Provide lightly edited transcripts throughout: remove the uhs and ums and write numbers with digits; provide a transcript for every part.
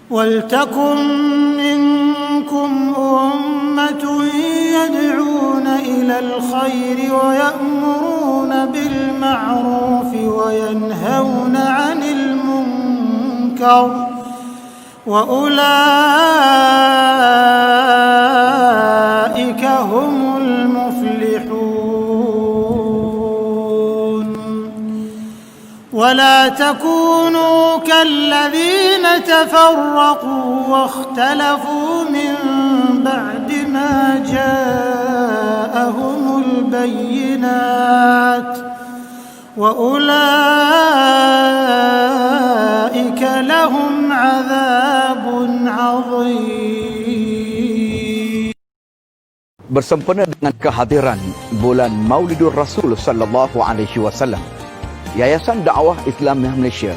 وَلْتَكُنْ مِنْكُمْ أُمَّةٌ يَدْعُونَ إِلَى الْخَيْرِ وَيَأْمُرُونَ بِالْمَعْرُوفِ وَيَنْهَوْنَ عَنِ الْمُنْكَرِ وَأُولَئِكَ هُمُ الْمُفْلِحُونَ وَلَا تَكُونُوا كَالَّذِينَ تَفَرَّقُوا وَاخْتَلَفُوا مِنْ بَعْدِ مَا جَاءَهُمُ الْبَيِّنَاتُ وَأُولَئِكَ لَهُمْ عَذَابٌ عَظِيمٌ. Bersempena dengan kehadiran bulan Maulidur Rasul sallallahu alaihi wasallam, Yayasan Dakwah Islamiah Malaysia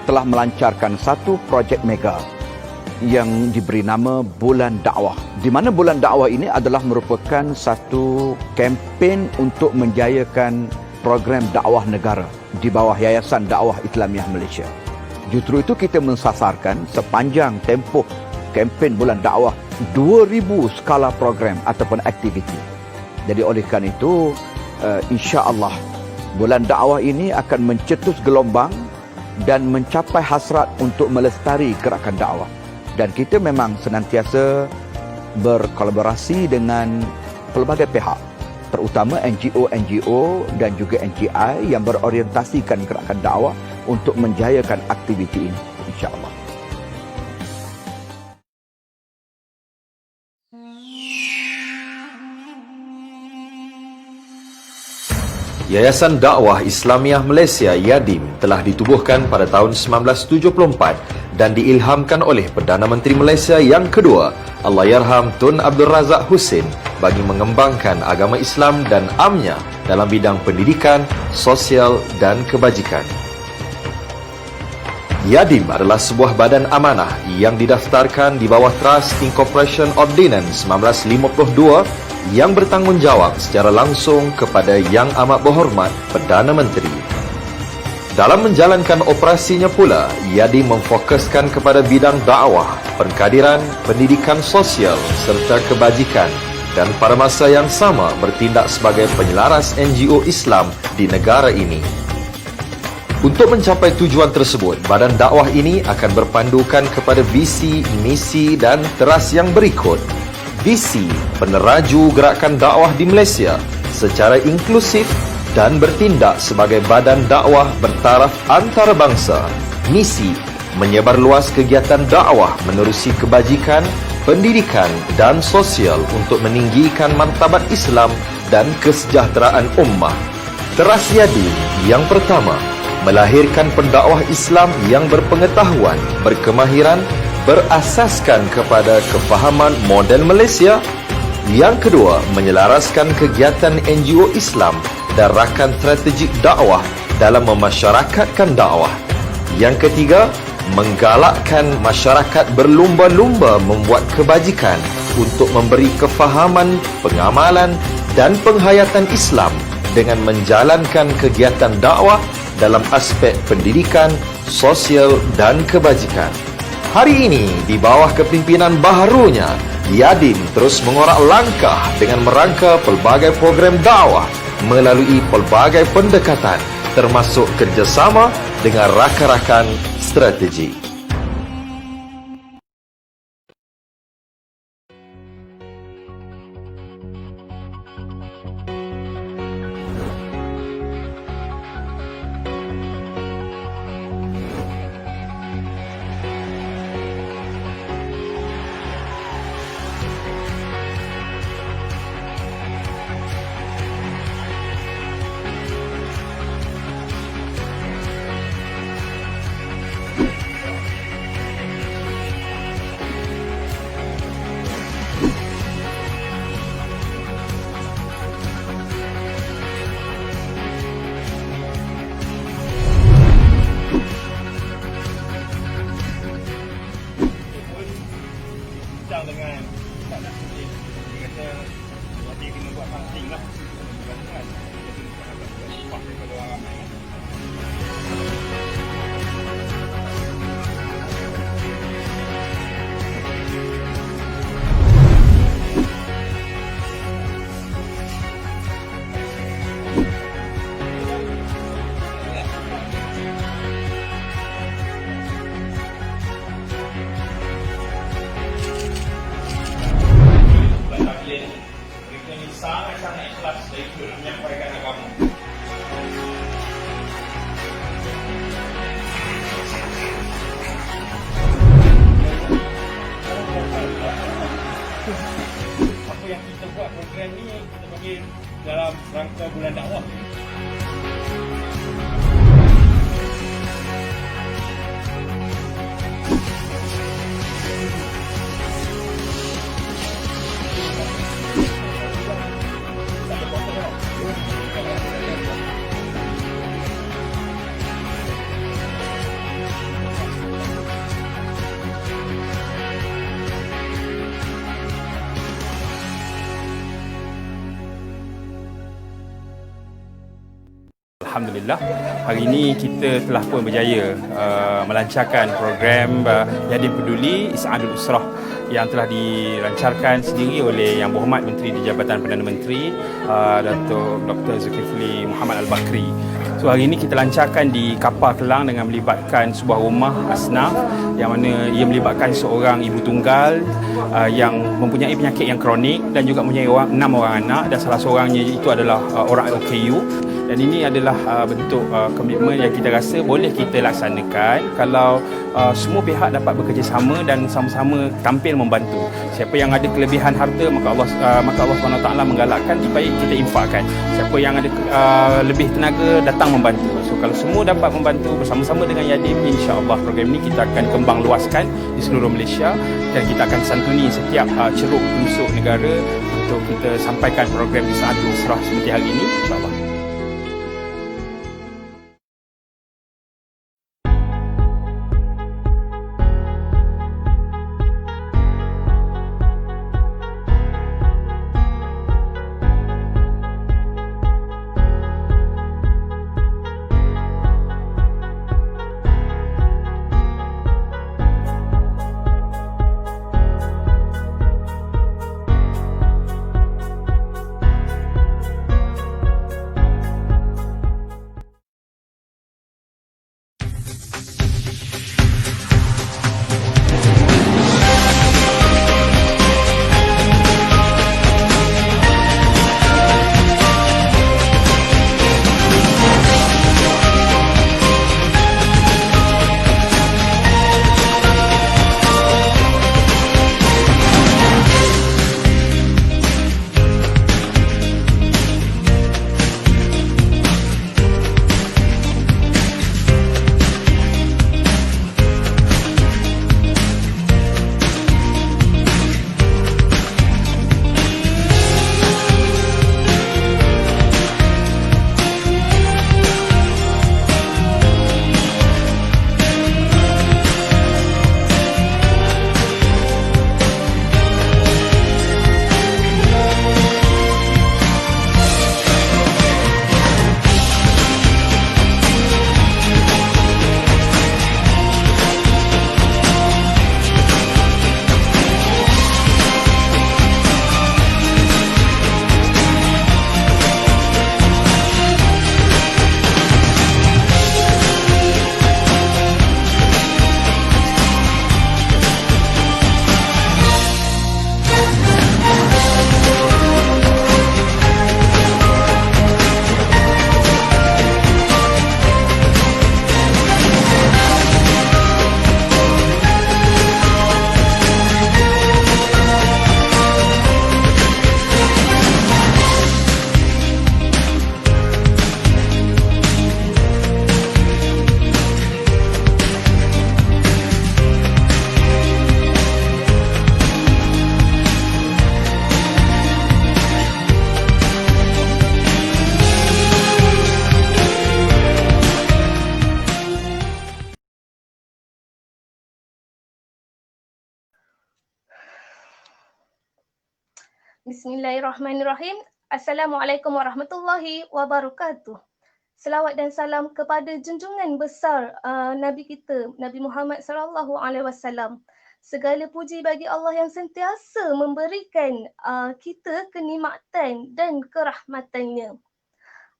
telah melancarkan satu projek mega yang diberi nama Bulan Dakwah, di mana Bulan Dakwah ini adalah merupakan satu kempen untuk menjayakan program dakwah negara di bawah Yayasan Dakwah Islamiah Malaysia. Justru itu kita mensasarkan sepanjang tempoh kempen Bulan Dakwah 2000 skala program ataupun aktiviti. Jadi oleh kerana itu insya-Allah Bulan Dakwah ini akan mencetus gelombang dan mencapai hasrat untuk melestari gerakan dakwah. Dan kita memang senantiasa berkolaborasi dengan pelbagai pihak, terutama NGO dan juga NGI yang berorientasikan gerakan dakwah untuk menjayakan aktiviti ini, insya-Allah. Yayasan Dakwah Islamiah Malaysia Yadim telah ditubuhkan pada tahun 1974 dan diilhamkan oleh Perdana Menteri Malaysia yang kedua, Allahyarham Tun Abdul Razak Husin, bagi mengembangkan agama Islam dan amnya dalam bidang pendidikan, sosial dan kebajikan. Yadim adalah sebuah badan amanah yang didaftarkan di bawah Trust Incorporation Ordinance 1952 yang bertanggungjawab secara langsung kepada Yang Amat Berhormat Perdana Menteri. Dalam menjalankan operasinya pula, Yadim memfokuskan kepada bidang dakwah, pengkaderan, pendidikan sosial serta kebajikan dan pada masa yang sama bertindak sebagai penyelaras NGO Islam di negara ini. Untuk mencapai tujuan tersebut, badan dakwah ini akan berpandukan kepada visi, misi dan teras yang berikut. Visi, peneraju gerakan dakwah di Malaysia secara inklusif dan bertindak sebagai badan dakwah bertaraf antarabangsa. Misi, menyebarluas kegiatan dakwah menerusi kebajikan, pendidikan dan sosial untuk meninggikan martabat Islam dan kesejahteraan ummah. Teras Yadim yang pertama, melahirkan pendakwah Islam yang berpengetahuan, berkemahiran, berasaskan kepada kefahaman model Malaysia. Yang kedua, menyelaraskan kegiatan NGO Islam dan rakan strategik dakwah dalam memasyarakatkan dakwah. Yang ketiga, menggalakkan masyarakat berlumba-lumba membuat kebajikan untuk memberi kefahaman, pengamalan dan penghayatan Islam dengan menjalankan kegiatan dakwah dalam aspek pendidikan, sosial dan kebajikan. Hari ini, di bawah kepimpinan baharunya, Yadim terus mengorak langkah dengan merangka pelbagai program dakwah melalui pelbagai pendekatan, termasuk kerjasama dengan rakan-rakan strategi. dalam rangka bulan dakwah. Alhamdulillah, hari ini kita telah pun berjaya melancarkan program Yadim Peduli Is'adul Usrah yang telah dilancarkan sendiri oleh Yang Berhormat Menteri di Jabatan Perdana Menteri Datuk Dr. Zulkifli Muhammad Al-Bakri. So hari ini kita lancarkan di Kapar Kelang dengan melibatkan sebuah rumah asnaf yang mana ia melibatkan seorang ibu tunggal yang mempunyai penyakit yang kronik dan juga mempunyai 6 orang anak, dan salah seorangnya itu adalah orang OKU. Dan ini adalah bentuk komitmen yang kita rasa boleh kita laksanakan kalau semua pihak dapat bekerjasama dan sama-sama tampil membantu. Siapa yang ada kelebihan harta, maka Allah SWT menggalakkan supaya kita infakkan. Siapa yang ada lebih tenaga, datang membantu. So kalau semua dapat membantu bersama-sama dengan Yadim, insya-Allah program ini kita akan kembang luaskan di seluruh Malaysia, dan kita akan santuni setiap ceruk pelosok negara untuk kita sampaikan program Is'adul Usrah seperti hari ini, insya-Allah. Bismillahirrahmanirrahim. Assalamualaikum warahmatullahi wabarakatuh. Selawat dan salam kepada junjungan besar Nabi kita, Nabi Muhammad SAW. Segala puji bagi Allah yang sentiasa memberikan kita kenikmatan dan kerahmatannya.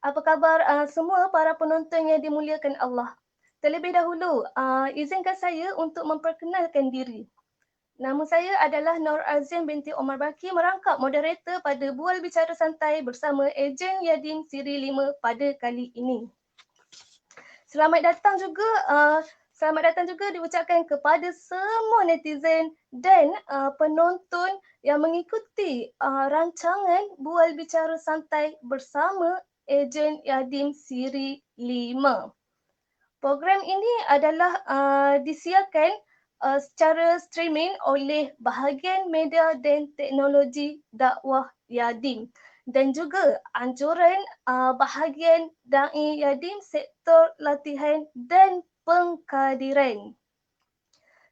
Apa khabar semua para penonton yang dimuliakan Allah? Terlebih dahulu, izinkan saya untuk memperkenalkan diri. Nama saya adalah Nur Azim binti Omar Baki, merangkap moderator pada Bual Bicara Santai bersama Ejen Yadim Siri 5 pada kali ini. Selamat datang juga Selamat datang juga diucapkan kepada semua netizen dan penonton yang mengikuti rancangan Bual Bicara Santai bersama Ejen Yadim Siri 5. Program ini adalah disiarkan secara streaming oleh bahagian media dan teknologi dakwah Yadim dan juga anjuran bahagian Dai Yadim sektor latihan dan pengkadiran.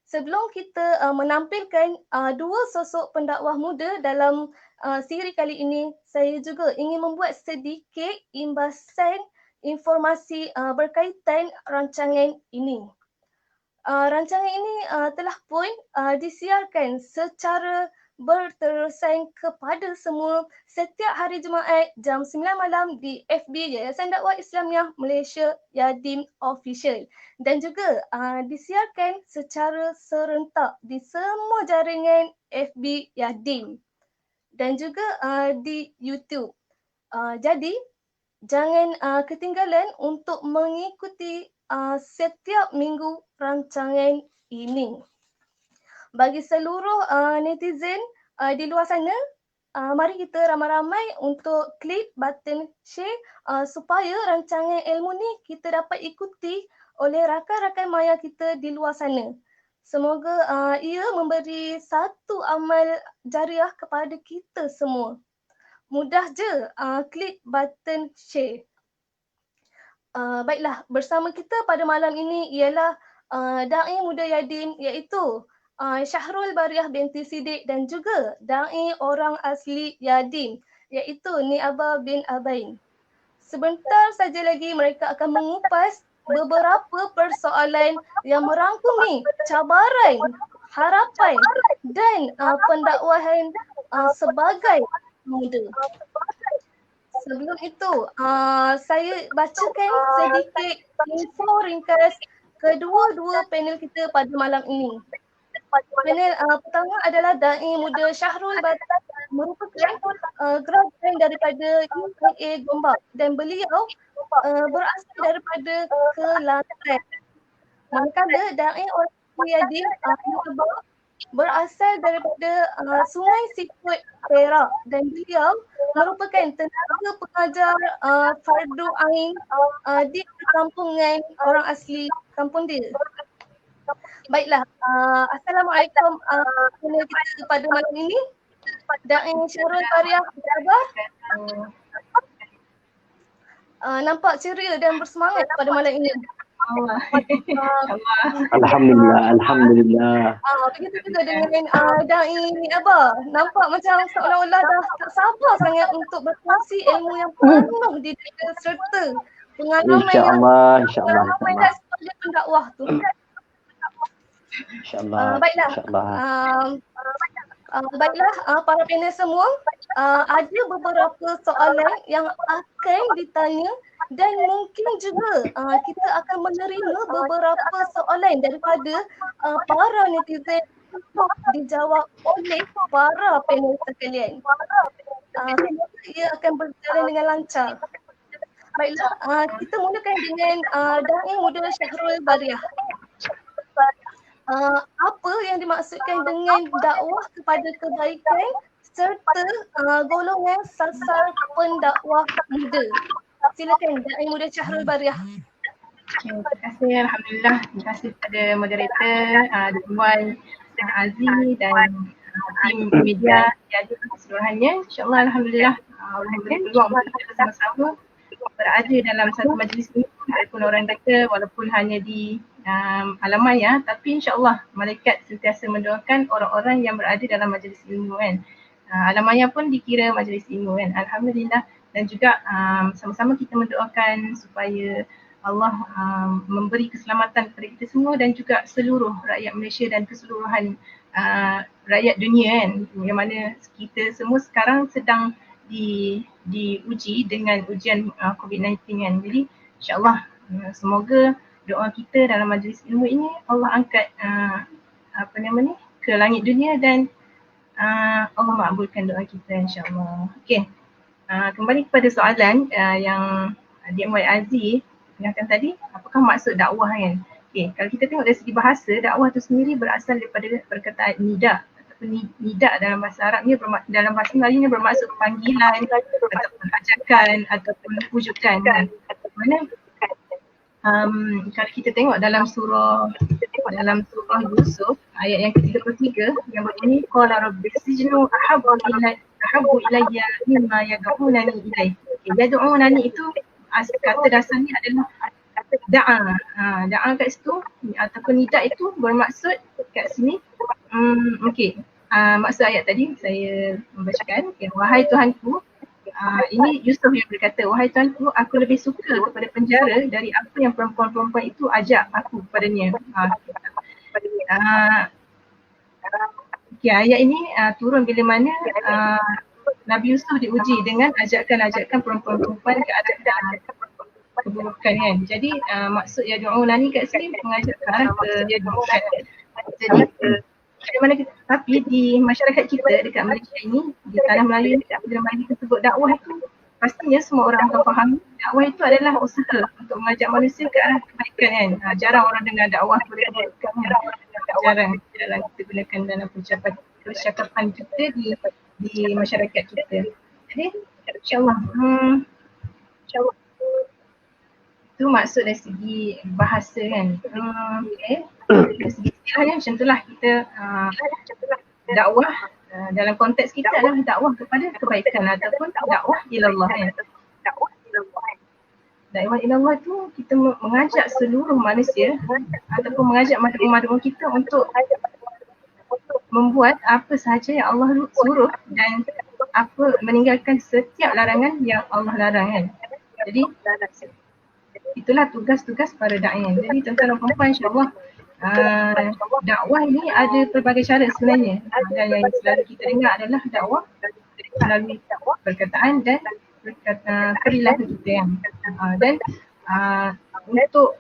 Sebelum kita menampilkan dua sosok pendakwah muda dalam siri kali ini, saya juga ingin membuat sedikit imbasan informasi berkaitan rancangan ini. Rancangan ini telah pun disiarkan secara berterusan kepada semua setiap hari Jumaat jam 9 malam di FB Yayasan Dakwah Islamiah Malaysia Yadim Official dan juga disiarkan secara serentak di semua jaringan FB Yadim dan juga di YouTube. Jadi jangan ketinggalan untuk mengikuti setiap minggu rancangan ini. Bagi seluruh netizen di luar sana, mari kita ramai-ramai untuk klik button share supaya rancangan ilmu ni kita dapat ikuti oleh rakan-rakan maya kita di luar sana. Semoga ia memberi satu amal jariah kepada kita semua. Mudah je klik button share. Baiklah, bersama kita pada malam ini ialah Dai Muda Yadim iaitu Syahrul Bariah binti Siddiq dan juga Dai orang asli Yadim iaitu Ni'abah bin Abain. Sebentar saja lagi mereka akan mengupas beberapa persoalan yang merangkumi cabaran, harapan dan pendakwahan sebagai muda. Sebelum itu, saya bacakan sedikit info ringkas kedua-dua panel kita pada malam ini. Panel pertama adalah Dai Muda Syahrul Bariah, merupakan graduan daripada UIA Gombak dan beliau berasal daripada Kelantan. Manakala Dai orang Yadim berasal daripada Sungai Siput, Perak dan beliau merupakan tenaga pengajar fardu ain di perkampungan orang asli kampung dia. Baiklah, Assalamualaikum panel kita pada malam ini. Dai Syahrul Bariah, apa khabar? Nampak ceria dan bersemangat pada malam ini. Alhamdulillah. Begitu juga dengan Dai Ni'abah. Nampak macam seolah-olah dah tak sabar sangat untuk berkongsi ilmu yang penuh di dalam serta pengalaman InsyaAllah. dah sebagai pendakwah tu. InsyaAllah. Baiklah. Baiklah para panel semua, ada beberapa soalan yang akan ditanya dan mungkin juga kita akan menerima beberapa soalan daripada para netizen untuk dijawab oleh para panel sekalian. Semoga ia akan berjalan dengan lancar. Baiklah, kita mulakan dengan Dai Muda Syahrul Bariah. Apa yang dimaksudkan dengan dakwah kepada kebaikan serta golongan sasar pendakwah muda? Silakan Dai Muda Syahrul Bariah. Terima kasih, Alhamdulillah. Terima kasih kepada moderator, Duan Ustaz Aziz dan tim media Yadim keseluruhannya. InsyaAllah, Alhamdulillah, Allah memberi peluang untuk kita bersama-sama berada dalam satu majlis ini. Walaupun orang kata walaupun hanya di alam maya, tapi insyaAllah malaikat sentiasa mendoakan orang-orang yang berada dalam majlis ilmu kan. Alam maya pun dikira majlis ilmu kan. Alhamdulillah. Dan juga sama-sama kita mendoakan supaya Allah memberi keselamatan kepada kita semua dan juga seluruh rakyat Malaysia dan keseluruhan rakyat dunia kan. Yang mana kita semua sekarang sedang diuji dengan ujian COVID-19 kan. Jadi insyaAllah semoga doa kita dalam majlis ilmu ini Allah angkat ke langit dunia dan Allah makbulkan doa kita insyaAllah. Okey, kembali kepada soalan yang Adik Muhammad Aziz tanyakan tadi, apakah maksud dakwah kan? Okey, kalau kita tengok dari segi bahasa, dakwah itu sendiri berasal daripada perkataan nida ataupun nida dalam bahasa Arabnya, dalam bahasa Melayunya bermaksud panggilan ataupun ajakan ataupun pujukan. Mana kalau kita tengok dalam surah Yusuf ayat yang ke-33 yang berbunyi qala rabbi sijnu ahabbu ilayya mimma yad'unani ilaih. Yad'unani itu kata dasarnya adalah da'a kat situ ataupun nida itu bermaksud kat sini maksud ayat tadi saya membacakan, wahai Tuhanku, ini Yusuf yang berkata, wahai Tuhanku, aku lebih suka kepada penjara dari apa yang perempuan-perempuan itu ajak aku kepadanya. Ayat ini turun bila mana Nabi Yusuf diuji dengan ajakan-ajakan perempuan-perempuan ke arah keburukan kan. Jadi maksud yad'unani kat sini mengajak ke arah keburukan. Jadi tapi di masyarakat kita dekat Malaysia ini, di tanah Melayu, bila mana kita sebut dakwah itu, pastinya semua orang akan faham dakwah itu adalah usaha untuk mengajak manusia ke arah kebaikan kan. Jarang orang dengar dakwah boleh kebaikan, jarang kita gunakan dalam percakapan kita di masyarakat kita. Jadi insyaAllah itu maksud dari segi bahasa kan. Dari segi istilahnya macam itulah kita dakwah dalam konteks kita adalah dakwah kepada kebaikan ataupun dakwah ilallah kan. Dakwah ilallah tu kita mengajak seluruh manusia ataupun mengajak umat kita untuk membuat apa sahaja yang Allah suruh dan meninggalkan setiap larangan yang Allah larang kan. Jadi itulah tugas-tugas para da'i. Jadi tuan-tuan dan puan-puan, insyaAllah dakwah ini ada pelbagai cara sebenarnya, dan yang selalu kita dengar adalah dakwah melalui perkataan dan perilaku kita kan. Dan untuk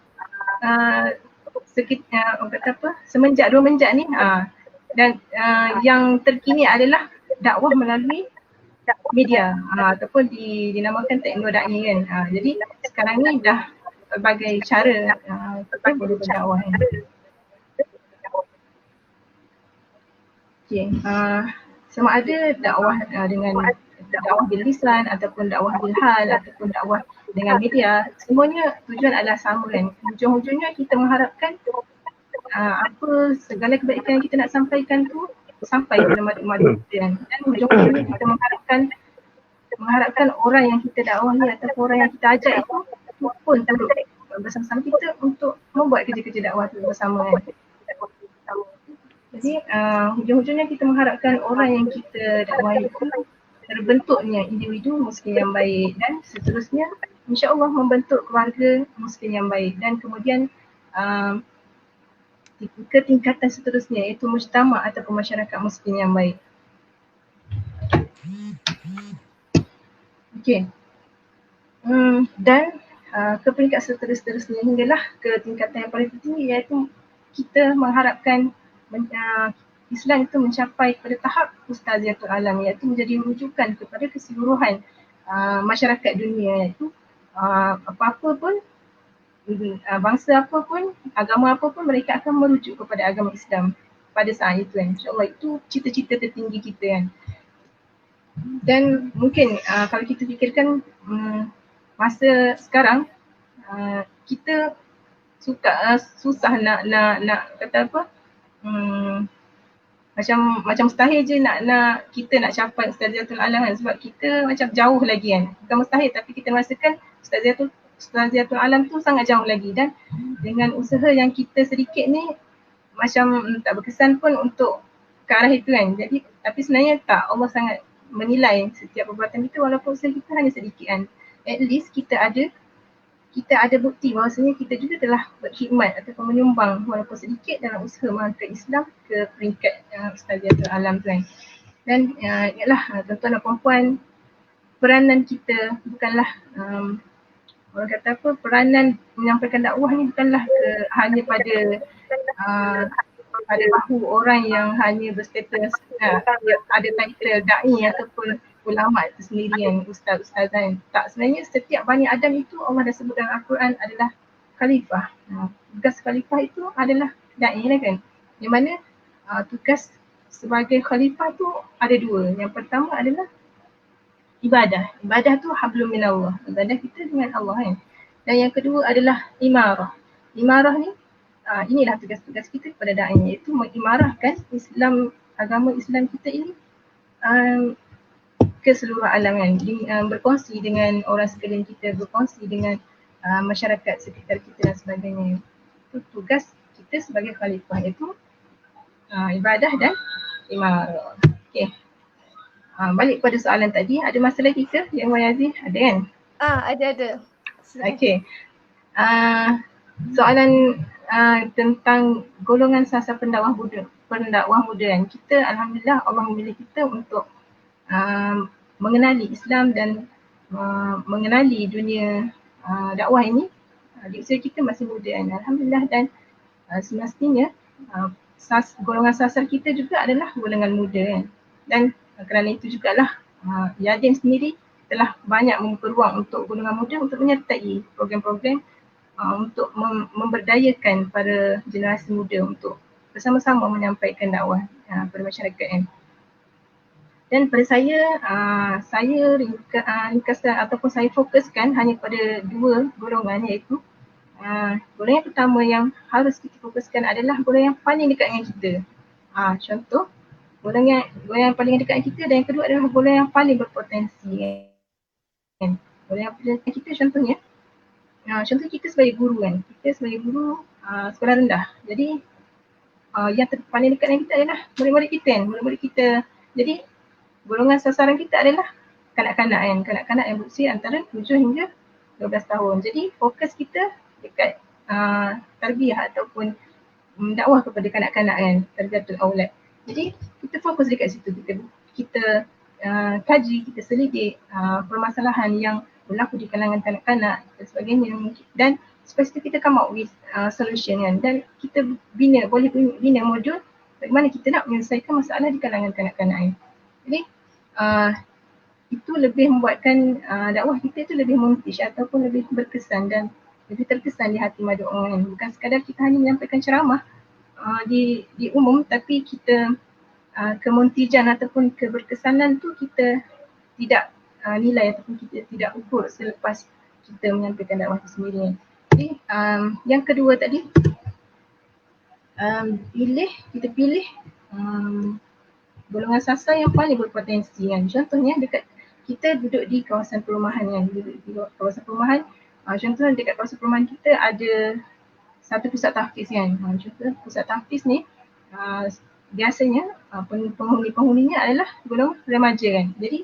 semenjak 2 ni dan yang terkini adalah dakwah melalui media ataupun dinamakan teknologi kan. Jadi sekarang ni dah berbagai cara kita boleh berdakwah kan. Okay. Sama ada dakwah dengan dakwah bil lisan ataupun dakwah bil hal ataupun dakwah dengan media, semuanya tujuan adalah sama kan. Hujung-hujungnya kita mengharapkan apa segala kebaikan yang kita nak sampaikan tu sampai kepada umat-umat kita kan. Dan hujung-hujungnya kita mengharapkan orang yang kita dakwahi ataupun orang yang kita ajak itu pun turut bersama-sama kita untuk membuat kerja-kerja dakwah tu bersama kan. Jadi hujung-hujungnya kita mengharapkan orang yang kita dakwahi itu terbentuknya individu muslim yang baik dan seterusnya insya-Allah membentuk keluarga muslim yang baik dan kemudian ke tingkatan seterusnya iaitu mujtama' ataupun masyarakat muslim yang baik. Okey. Dan ke peringkat seterusnya hinggalah ke tingkatan yang paling tinggi iaitu kita mengharapkan Islam itu mencapai kepada tahap Ustaziatul Alam iaitu menjadi rujukan kepada keseluruhan masyarakat dunia iaitu apa-apa pun bangsa apa pun, agama apa pun mereka akan merujuk kepada agama Islam pada saat itu kan. InsyaAllah itu cita-cita tertinggi kita kan. Dan mungkin kalau kita fikirkan masa sekarang kita susah nak kata apa macam mustahil je nak kita nak capai Ustaziatul Alam kan, sebab kita macam jauh lagi kan. Bukan mustahil tapi kita merasakan Ustaziatul Alam tu sangat jauh lagi dan dengan usaha yang kita sedikit ni macam tak berkesan pun untuk ke arah itu kan. Jadi tapi sebenarnya tak, Allah sangat menilai setiap perbuatan kita walaupun usaha kita hanya sedikit kan. At least kita ada bukti bahawasanya kita juga telah berkhidmat ataupun menyumbang walaupun sedikit dalam usaha mengangkat Islam ke peringkat Ustaziatul Alam tu kan. Dan ingatlah tuan-tuan dan puan-puan, peranan kita bukanlah orang kata apa, peranan menyampaikan dakwah ni bukanlah hanya pada bahu orang yang hanya berstatus ada title da'i ataupun ulama itu sendiri yang ustaz-ustazan. Tak, sebenarnya setiap Bani Adam itu Allah dah sebut dalam Al-Quran adalah khalifah. Tugas khalifah itu adalah da'i lah kan. Yang mana tugas sebagai khalifah tu ada dua. Yang pertama adalah ibadah. Ibadah tu hablum minallah. Ibadah kita dengan Allah kan. Dan yang kedua adalah imarah. Imarah ni inilah tugas-tugas kita kepada da'i, iaitu mengimarahkan Islam, agama Islam kita ini ke seluruh alam kan. Berkongsi dengan orang sekeliling kita, berkongsi dengan masyarakat sekitar kita dan sebagainya. Itu tugas kita sebagai khalifah, iaitu ibadah dan imarah. Okay. Balik pada soalan tadi, ada masalah kita yang Wayazi? Ada kan? Ada. Okay. Soalan tentang golongan sasar pendakwah muda kan. Kita alhamdulillah Allah memilih kita untuk mengenali Islam dan mengenali dunia dakwah ini di usia kita masih muda kan. Alhamdulillah, dan semestinya golongan sasar kita juga adalah golongan muda kan. Dan kerana itu jugalah Yadin sendiri telah banyak membuka ruang untuk golongan muda untuk menyertai program-program untuk memberdayakan para generasi muda untuk bersama-sama menyampaikan dakwah kepada masyarakat kan. Dan pada saya ringkaskan ataupun saya fokuskan hanya pada dua golongan, iaitu golongan pertama yang harus kita fokuskan adalah golongan yang paling dekat dengan kita. Contoh, golongan yang paling dekat dengan kita, dan yang kedua adalah golongan yang paling berpotensi kan. Golongan yang paling dekat dengan kita contohnya, contoh kita sebagai guru kan. Kita sebagai guru sekolah rendah. Jadi yang paling dekat dengan kita adalah murid-murid kita kan. Murid-murid kita. Jadi golongan sasaran kita adalah kanak-kanak kan. Kanak-kanak yang berusia antara 7 hingga 12 tahun. Jadi fokus kita dekat tarbiyah ataupun dakwah kepada kanak-kanak kan. Tarbiyatul aulad. Jadi kita fokus dekat situ. Kita kaji, kita selidik permasalahan yang berlaku di kalangan kanak-kanak dan sebagainya. Dan lepas itu kita come up with solution kan. Dan kita boleh bina modul bagaimana kita nak menyelesaikan masalah di kalangan kanak-kanak kan. Jadi itu lebih membuatkan dakwah kita itu lebih muntish ataupun lebih berkesan dan lebih terkesan di hati madu'un kan. Bukan sekadar kita hanya menyampaikan ceramah di umum, tapi kita kemuntijan ataupun keberkesanan tu kita tidak nilai ataupun kita tidak ukur selepas kita menyampaikan dakwah itu sendiri. Jadi yang kedua tadi, kita pilih golongan sasar yang paling berpotensi kan. Contohnya dekat kita duduk di kawasan perumahan kan. Duduk di kawasan perumahan, contohnya dekat kawasan perumahan kita ada satu pusat tahfiz kan. Contoh pusat tahfiz ni biasanya penghuni-penghuninya adalah golongan remaja kan. Jadi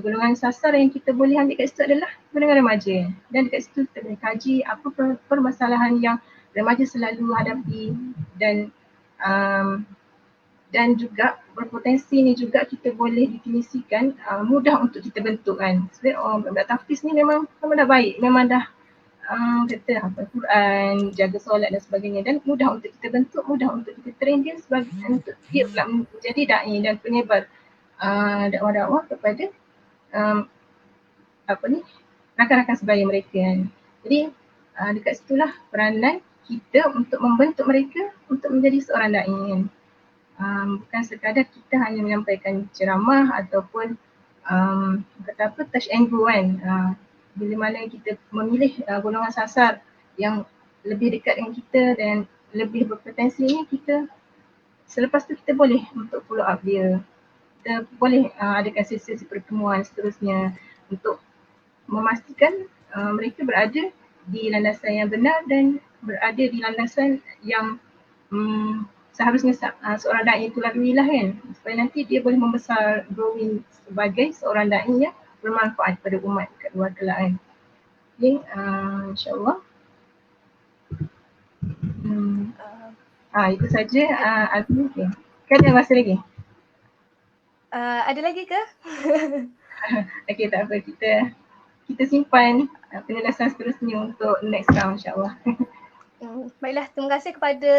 golongan sasar yang kita boleh ambil kat situ adalah golongan remaja kan. Dan dekat situ kita boleh kaji apa permasalahan yang remaja selalu hadapi, dan juga berpotensi ni juga kita boleh definisikan mudah untuk kita bentuk kan. Sebab budak tahfiz ni memang dah baik, memang dah kata hafal Quran, jaga solat dan sebagainya, dan mudah untuk kita bentuk, mudah untuk kita train dia sebagai untuk dia pula menjadi da'i dan penyebar dakwah-dakwah kepada rakan-rakan sebaya mereka kan. Jadi dekat situlah peranan kita untuk membentuk mereka untuk menjadi seorang da'i kan. Bukan sekadar kita hanya menyampaikan ceramah ataupun touch and go kan. Bila mana kita memilih golongan sasar yang lebih dekat dengan kita dan lebih berpotensi ni, kita selepas tu kita boleh untuk follow up dia. Kita boleh adakan sesi pertemuan seterusnya untuk memastikan mereka berada di landasan yang benar dan berada di landasan yang seharusnya seorang da'i itu lalui lah kan, supaya nanti dia boleh membesar, growing sebagai seorang da'i yang bermanfaat pada umat kat luar kelak kan. Okay, insyaAllah itu saja Azmi. Okay. Kan ada masa lagi? Ada lagi ke? Okay, tak apa, kita simpan penjelasan seterusnya untuk next round insyaAllah. Baiklah, terima kasih kepada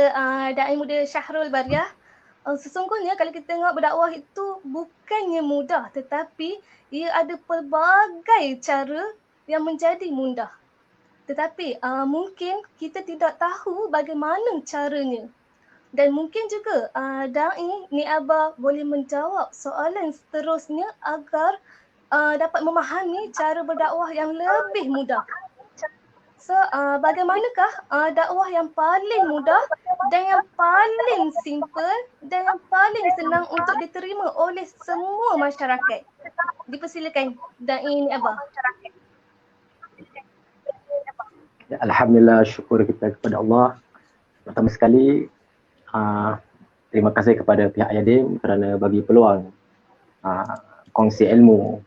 Da'i Muda Syahrul Bariah. Sesungguhnya kalau kita tengok berdakwah itu bukannya mudah, tetapi ia ada pelbagai cara yang menjadi mudah. Tetapi mungkin kita tidak tahu bagaimana caranya. Dan mungkin juga Da'i Ni Aba boleh menjawab soalan seterusnya agar dapat memahami cara berdakwah yang lebih mudah. So, bagaimanakah dakwah yang paling mudah dan yang paling simple dan yang paling senang untuk diterima oleh semua masyarakat? Dipersilakan Da'i Ni Aba. Alhamdulillah, syukur kita kepada Allah. Pertama sekali, terima kasih kepada pihak Yadim kerana bagi peluang kongsi ilmu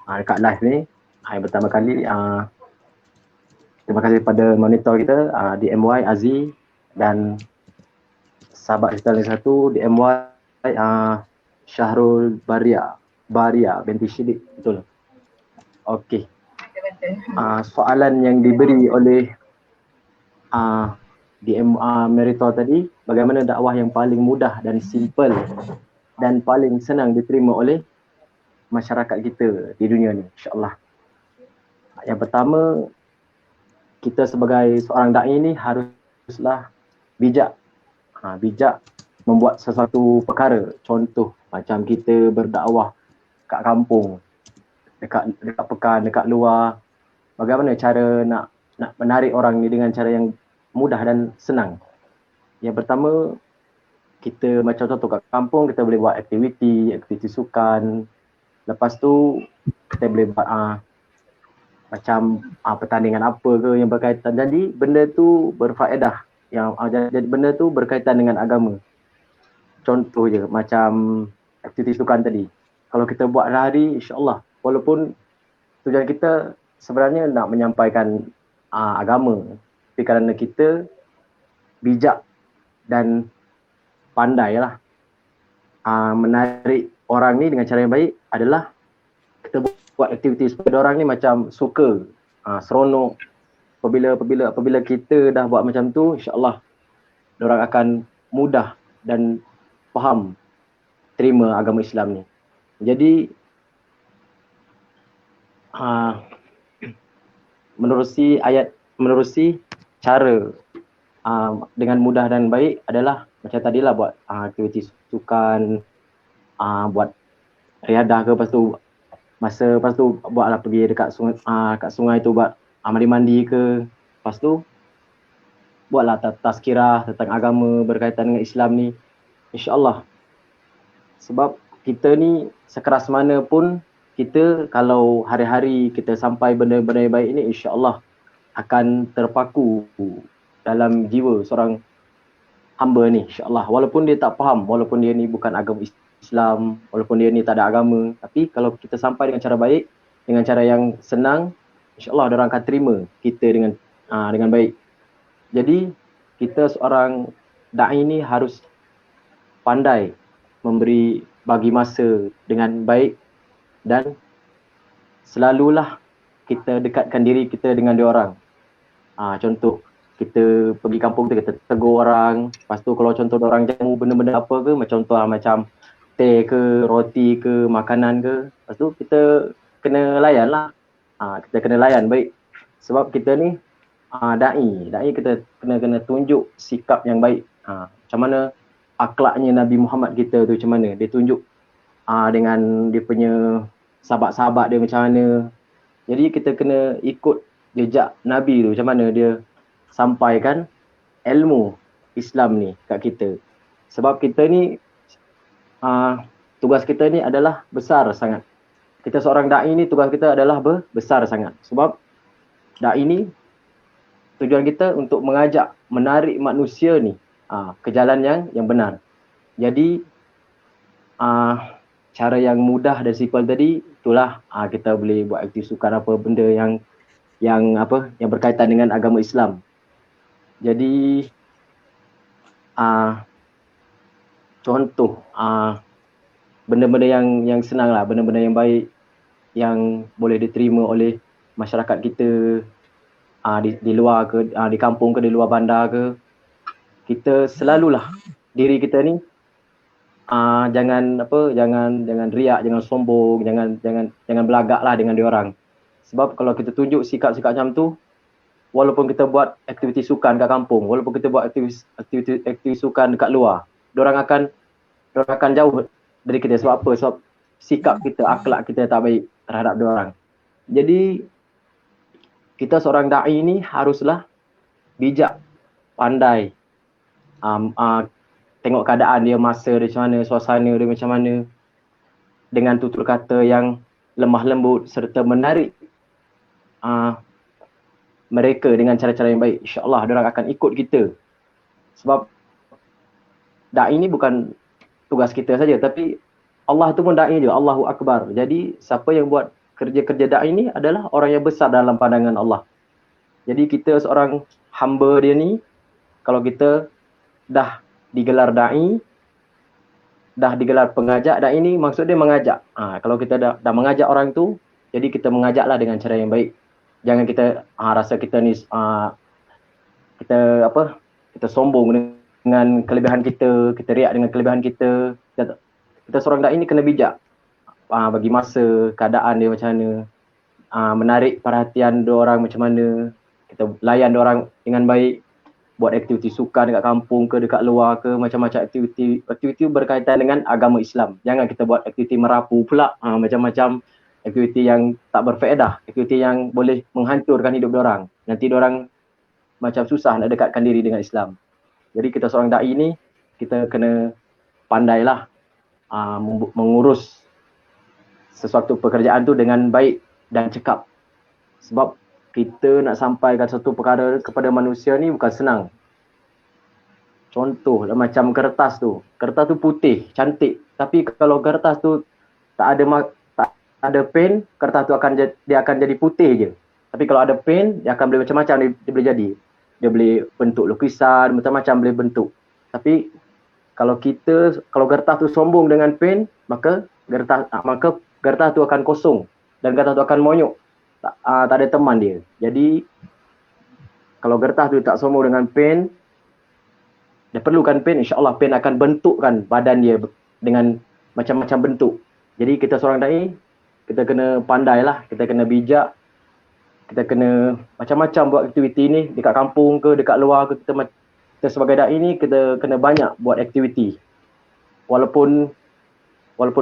dekat live ni. Yang pertama kali, terima kasih kepada monitor kita, DMY Aziz dan sahabat kita lagi satu, DMY Syahrul Baria binti Syidik, betul? Okey. Soalan yang diberi oleh DM Meritor tadi, bagaimana dakwah yang paling mudah dan simple dan paling senang diterima oleh masyarakat kita di dunia ni, insya-Allah. Yang pertama, kita sebagai seorang dai ni haruslah bijak. Bijak membuat sesuatu perkara. Contoh macam kita berdakwah kat kampung, dekat pekan, dekat luar. Bagaimana cara nak menarik orang ni dengan cara yang mudah dan senang. Yang pertama, kita macam contoh kat kampung, kita boleh buat aktiviti sukan. Lepas tu kita boleh buat macam pertandingan apa ke yang berkaitan. Jadi benda tu berfaedah, jadi benda tu berkaitan dengan agama. Contoh je macam aktiviti sukan tadi. Kalau kita buat hari, insya-Allah, walaupun tujuan kita sebenarnya nak menyampaikan agama, tapi kerana kita bijak dan pandailah menarik orang ni dengan cara yang baik adalah kita buat aktiviti supaya orang ni macam suka, seronok. Apabila kita dah buat macam tu, insya-Allah orang akan mudah dan faham terima agama Islam ni. Jadi menerusi cara dengan mudah dan baik adalah macam tadilah buat aktiviti sukan, buat riadah ke, lepas tu buatlah pergi dekat sungai tu buat mandi ke, lepas tu buatlah tazkirah tentang agama berkaitan dengan Islam ni, insya-Allah. Sebab kita ni sekeras mana pun, kita kalau hari-hari kita sampai benda-benda yang baik ini, insya-Allah akan terpaku dalam jiwa seorang hamba ni, insya-Allah. Walaupun dia tak faham, walaupun dia ni bukan agama Islam, walaupun dia ni tak ada agama, tapi kalau kita sampai dengan cara baik, dengan cara yang senang, insya-Allah orang akan terima kita dengan baik. Jadi kita seorang dai ni harus pandai bagi masa dengan baik dan selalulah kita dekatkan diri kita dengan diorang. Contoh kita pergi kampung tu, kita tegur orang, lepas tu kalau contoh orang jamu benda-benda apa ke, macam teh ke, roti ke, makanan ke, lepas tu kita kena layan lah. Kita kena layan baik. Sebab kita ni dai kita kena tunjuk sikap yang baik. Macam mana akhlaknya Nabi Muhammad kita tu, macam mana dia tunjuk dengan dia punya sahabat-sahabat dia macam mana. Jadi kita kena ikut jejak Nabi tu, macam mana dia sampaikan ilmu Islam ni kat kita. Sebab kita ni tugas kita ni adalah besar sangat. Kita seorang dai ni tugas kita adalah besar sangat. Sebab dai ni tujuan kita untuk mengajak, menarik manusia ni ke jalan yang benar. Jadi cara yang mudah dan simple tadi, itulah kita boleh buat aktiviti sukan apa benda yang berkaitan dengan agama Islam. Jadi contoh benda-benda yang senang lah, benda-benda yang baik yang boleh diterima oleh masyarakat kita di luar ke, di kampung ke, di luar bandar ke. Kita selalulah diri kita ni jangan riak, jangan sombong, jangan belagaklah dengan diorang. Sebab kalau kita tunjuk sikap-sikap macam tu, walaupun kita buat aktiviti sukan kat kampung, walaupun kita buat aktiviti sukan dekat luar, diorang akan jauh dari kita. Sebab apa? Sebab sikap kita, akhlak kita tak baik terhadap diorang. Jadi kita seorang da'i ni haruslah bijak, pandai, tengok keadaan dia, masa dia macam mana, suasana dia macam mana, dengan tutur kata yang lemah lembut serta menarik mereka dengan cara-cara yang baik. InsyaAllah diorang akan ikut kita. Sebab da'i ni bukan tugas kita saja, tapi Allah tu pun da'i je, Allahu Akbar. Jadi siapa yang buat kerja-kerja da'i ni adalah orang yang besar dalam pandangan Allah. Jadi kita seorang hamba dia ni, kalau kita dah digelar da'i, dah digelar pengajak, da'i ni maksud dia mengajak. Kalau kita dah mengajak orang tu, jadi kita mengajaklah dengan cara yang baik. Jangan kita rasa kita ni kita sombong dengan kelebihan kita riak dengan kelebihan kita. Kita seorang da'i ni kena bijak. Bagi masa, keadaan dia macam mana, menarik perhatian diorang macam mana, kita layan diorang dengan baik, buat aktiviti sukan dekat kampung ke dekat luar ke, macam-macam aktiviti berkaitan dengan agama Islam. Jangan kita buat aktiviti merapu pula, macam-macam aktiviti yang tak berfaedah, aktiviti yang boleh menghancurkan hidup diorang. Nanti diorang macam susah nak dekatkan diri dengan Islam. Jadi kita seorang da'i ni, kita kena pandailah mengurus sesuatu pekerjaan tu dengan baik dan cekap. Sebab kita nak sampaikan satu perkara kepada manusia ni bukan senang. Contoh macam kertas tu putih, cantik. Tapi kalau kertas tu tak ada pen, kertas tu dia akan jadi putih je. Tapi kalau ada pen, dia akan boleh macam-macam dia boleh jadi. Dia boleh bentuk lukisan, macam-macam boleh bentuk. Tapi kalau kertas tu sombong dengan pen, maka kertas tu akan kosong dan kertas tu akan monyok. Tak ada teman dia. Jadi kalau kertas tu tak sombong dengan pen, dia perlukan pen, insya-Allah pen akan bentukkan badan dia dengan macam-macam bentuk. Jadi kita seorang da'i, kita kena pandailah, kita kena bijak, kita kena macam-macam buat aktiviti ni dekat kampung ke dekat luar ke. Kita sebagai da'i ni kita kena banyak buat aktiviti. Walaupun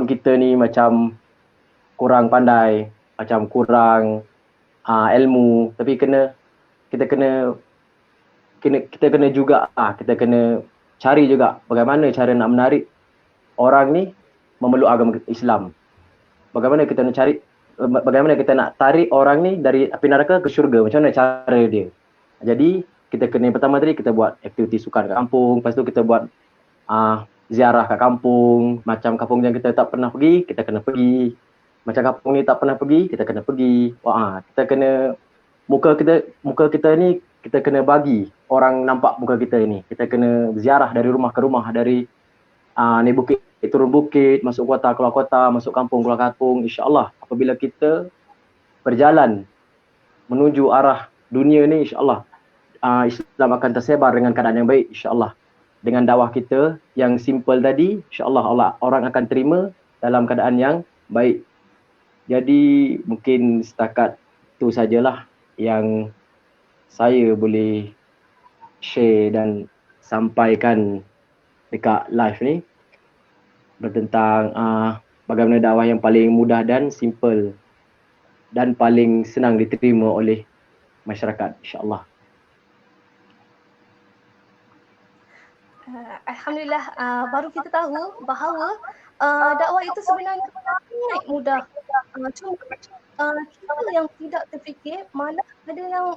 kita ni macam kurang pandai, macam kurang ilmu, tapi kita kena juga kita kena cari juga bagaimana cara nak menarik orang ni memeluk agama Islam. Bagaimana kita nak tarik orang ni dari api neraka ke syurga, macam mana cara dia. Jadi kita kena pertama tadi kita buat aktiviti sukan kat kampung, lepas tu kita buat ziarah kat kampung, macam kampung yang kita tak pernah pergi, kita kena pergi. Macam kampung ni tak pernah pergi, kita kena pergi. Kita kena muka kita ni kita kena bagi orang nampak muka kita ni. Kita kena ziarah dari rumah ke rumah, dari naik bukit turun bukit, masuk kota keluar kota, masuk kampung keluar kampung. InsyaAllah apabila kita berjalan menuju arah dunia ni, insyaAllah Islam akan tersebar dengan keadaan yang baik, insyaAllah. Dengan dakwah kita yang simple tadi, insyaAllah orang akan terima dalam keadaan yang baik. Jadi mungkin setakat itu sajalah yang saya boleh share dan sampaikan dekat live ni, bertentang bagaimana dakwah yang paling mudah dan simple dan paling senang diterima oleh masyarakat, insyaAllah. Alhamdulillah, baru kita tahu bahawa dakwah itu sebenarnya sangat mudah. Cuma kita yang tidak terfikir, malah ada yang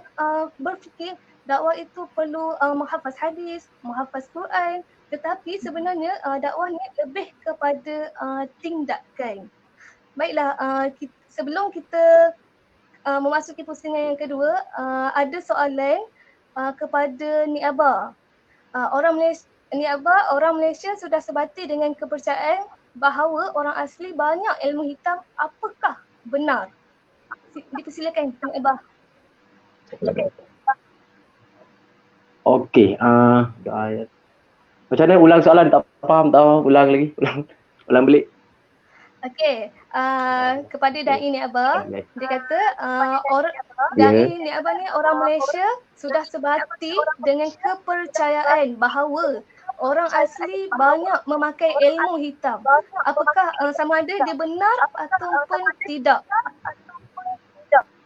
berfikir dakwah itu perlu menghafaz hadis, menghafaz Quran, tetapi sebenarnya dakwah ni lebih kepada tindakan. Baiklah, sebelum kita memasuki pusingan yang kedua, ada soalan kepada Niaba. Orang Malaysia sudah sebati dengan kepercayaan bahawa orang asli banyak ilmu hitam. Apakah benar? Dipersilakan Niaba. Okey, ayat. Macam mana ulang soalan, tak faham, ulang lagi, ulang balik. Okey, kepada dai ni Abah, Baik. dia kata orang Ya. dai ni Abah ni orang Malaysia sudah sebati dengan kepercayaan bahawa orang asli banyak memakai ilmu hitam. Apakah sama ada dia benar ataupun tidak?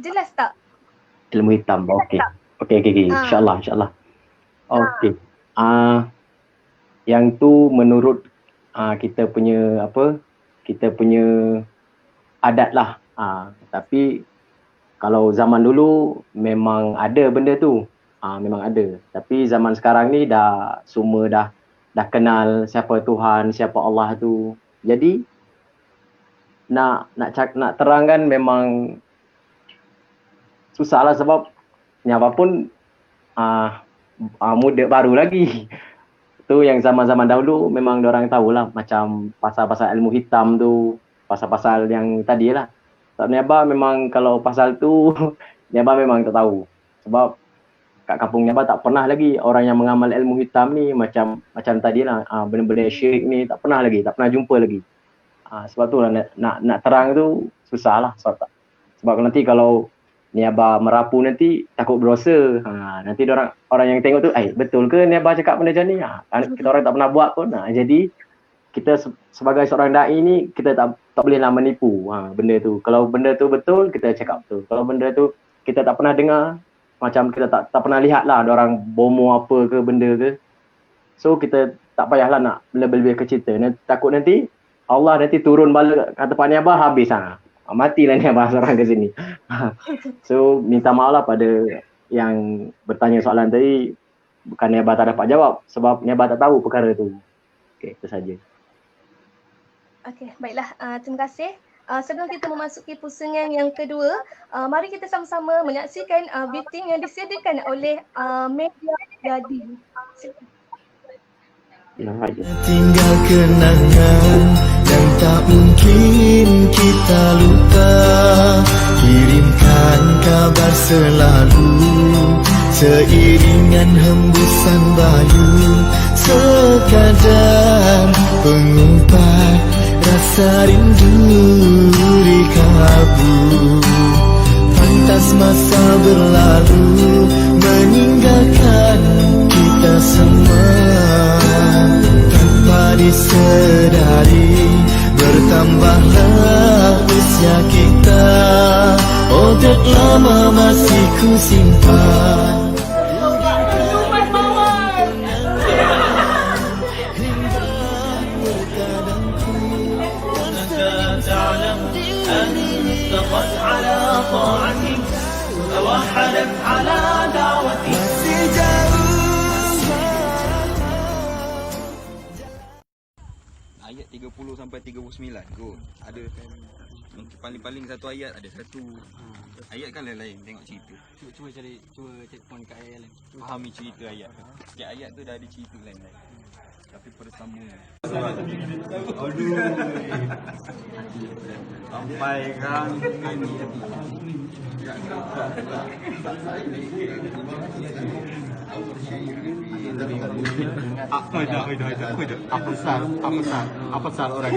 Jelas tak? Ilmu hitam. Okey. Okey. InsyaAllah. Okey. Yang tu menurut kita punya adat lah. Tapi kalau zaman dulu memang ada benda tu. Memang ada. Tapi zaman sekarang ni semua dah kenal siapa Tuhan, siapa Allah tu. Jadi nak terangkan memang susah lah sebab ni apa pun muda baru lagi. Tu yang zaman-zaman dahulu memang diorang tahulah macam pasal-pasal ilmu hitam tu, pasal-pasal yang tadi lah. Sebab Niaba memang kalau pasal tu Niaba memang tak tahu. Sebab kat kampung Niaba tak pernah lagi orang yang mengamal ilmu hitam ni macam tadi lah, benda-benda syirik ni tak pernah jumpa lagi. Sebab tu lah nak terang tu susah lah. Sebab nanti kalau Niaba merapu nanti takut berdosa. Nanti orang yang tengok tu, betul ke Niaba cakap benda macam ni? Kita orang tak pernah buat pun. Jadi kita sebagai seorang dai ni kita tak bolehlah menipu benda tu. Kalau benda tu betul, kita cakap betul. Kalau benda tu kita tak pernah dengar, macam kita tak pernah lihat lah ada orang bomo apa ke benda ke. So kita tak payahlah nak lebih-lebih ke cerita. Takut nanti Allah nanti turun bala kat tempat Niaba habis matilah Niaba seorang ke sini. So minta maaf lah pada yang bertanya soalan tadi, bukan Niaba tak dapat jawab sebab Niaba tak tahu perkara tu. Okey, itu saja. Okey, baiklah. Terima kasih. Sebelum kita memasuki pusingan yang kedua, mari kita sama-sama menyaksikan briefing yang disediakan oleh media Yadi. Tinggal kenangan yang tak mungkin kita lupa. Kirimkan kabar selalu seiringan hembusan bayu, sekadar pengumpat rasa rindu di kalbu. Pantas masa berlalu meninggalkan kita semua, tanpa disedari bertambahlah usia kita. Odet lama masih ku simpan. Ayat 30 sampai 39 kot. Ada paling-paling satu ayat ada satu. Ayat kan lain-lain, tengok cerita. Cuba cek point kat ayat lain. Fahami cerita ayat tu. Setiap ayat tu dah ada cerita lain-lain. Tapi bersambung. Aduh. Sampai kan ini. Apa sal orang?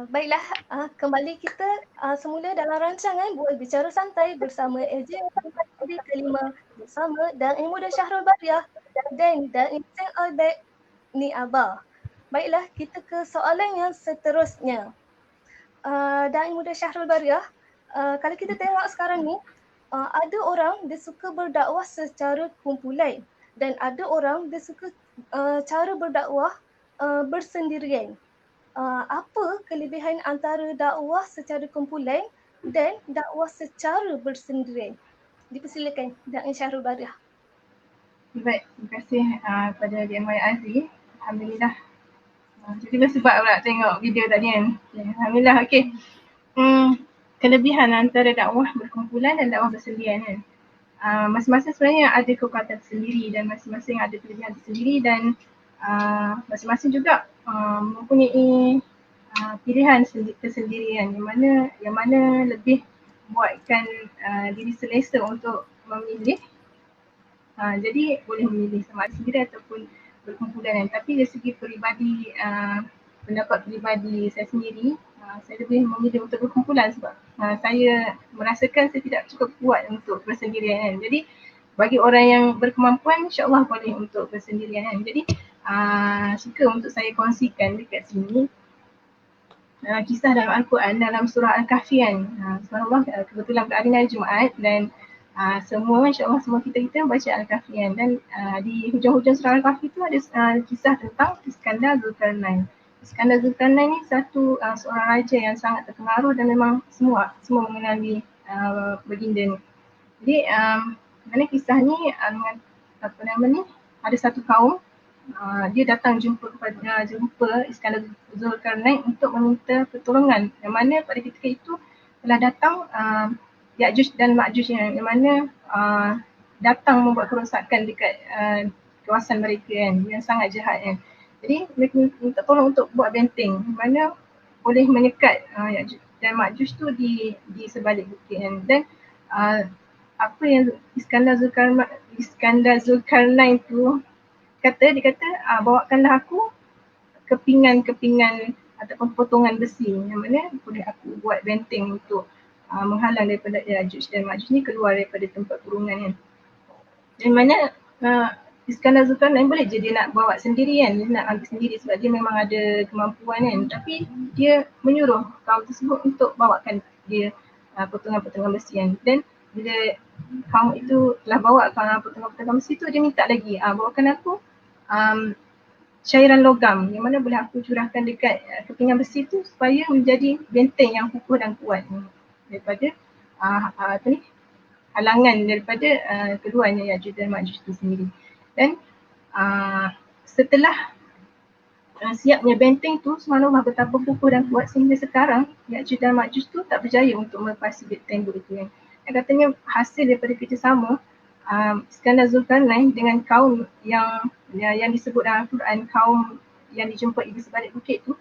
Baiklah, kembali kita semula dalam rancangan Bual Bicara Santai bersama AJ di kelima bersama Da'i Muda Syahrul Bariah dan Da'i Hussein Albert ni Abah. Baiklah, kita ke soalan yang seterusnya. Da'i Muda Syahrul Bariah, kalau kita tengok sekarang ni, ada orang dia suka berdakwah secara kumpulan dan ada orang dia suka cara berdakwah bersendirian. Apa kelebihan antara dakwah secara kumpulan dan dakwah secara bersendirian? Dipersilakan Da'i Syahrul Bariah. Baik, terima kasih kepada DMY Aziz. Alhamdulillah. Jadi bersebab pula tengok video tadi kan. Okay, Alhamdulillah, okey. Kelebihan antara dakwah berkumpulan dan dakwah bersendirian kan. Masing-masing sebenarnya ada kekuatan tersendiri dan masing-masing ada kelebihan tersendiri dan masing-masing juga mempunyai pilihan kesendirian yang mana lebih buatkan diri selesa untuk memilih. Jadi boleh memilih sama ada sendiri ataupun berkumpulan kan. Tapi dari segi peribadi, pendapat peribadi saya sendiri, saya lebih memilih untuk berkumpulan sebab saya merasakan saya tidak cukup kuat untuk bersendirian kan. Jadi bagi orang yang berkemampuan insyaAllah boleh untuk bersendirian kan. Jadi suka untuk saya kongsikan dekat sini kisah dalam Al-Quran dalam surah Al-Kahfi kan. Subhanallah, kebetulan pada hari Jumaat dan semua insyaAllah semua kita baca Al-Kahfi kan. Dan di hujung-hujung surah Al-Kahfi tu ada kisah tentang Iskandar Zulkarnain. Iskandar Zulkarnain ni seorang raja yang sangat terpengaruh dan memang semua mengenali baginda ni. Jadi mana kisah ni ada satu kaum dia datang jumpa Iskandar Zulkarnain untuk meminta pertolongan yang mana pada ketika itu telah datang Ya'juj dan Ma'juj yang mana datang membuat kerosakan dekat kawasan mereka kan, yang sangat jahat kan. Jadi mereka minta tolong untuk buat benteng mana boleh menyekat Ya'juj dan Ma'juj tu di sebalik bukit kan. Dan apa yang Iskandar Zulkarnain tu dia kata bawakanlah aku kepingan ataupun potongan besi yang mana boleh aku buat benteng untuk menghalang daripada Ya'juj dan Ma'juj ni keluar daripada tempat kurungan kan. Di mana Iskandar Zulkarnain boleh je dia nak bawa sendiri kan, dia nak ambil sendiri sebab dia memang ada kemampuan kan. Tapi dia menyuruh kaum tersebut untuk bawakan dia potongan-potongan besi kan. Dan bila kaum itu telah bawa potongan-potongan besi tu, dia minta lagi bawakan aku cairan logam yang mana boleh aku curahkan dekat kepingan besi tu supaya menjadi benteng yang kukuh dan kuat daripada halangan daripada keluarnya Ya'juj dan Ma'juj itu sendiri. Dan setelah siapnya benteng tu, subhanallah betapa kukuh dan kuat sehingga sekarang Ya'juj dan Ma'juj tu tak berjaya untuk melepasi tembok itu kan. Dan katanya hasil daripada kerjasama Iskandar Zulkarnain dengan kaum yang disebut dalam Al-Quran, kaum yang dijumpai di sebalik bukit tu,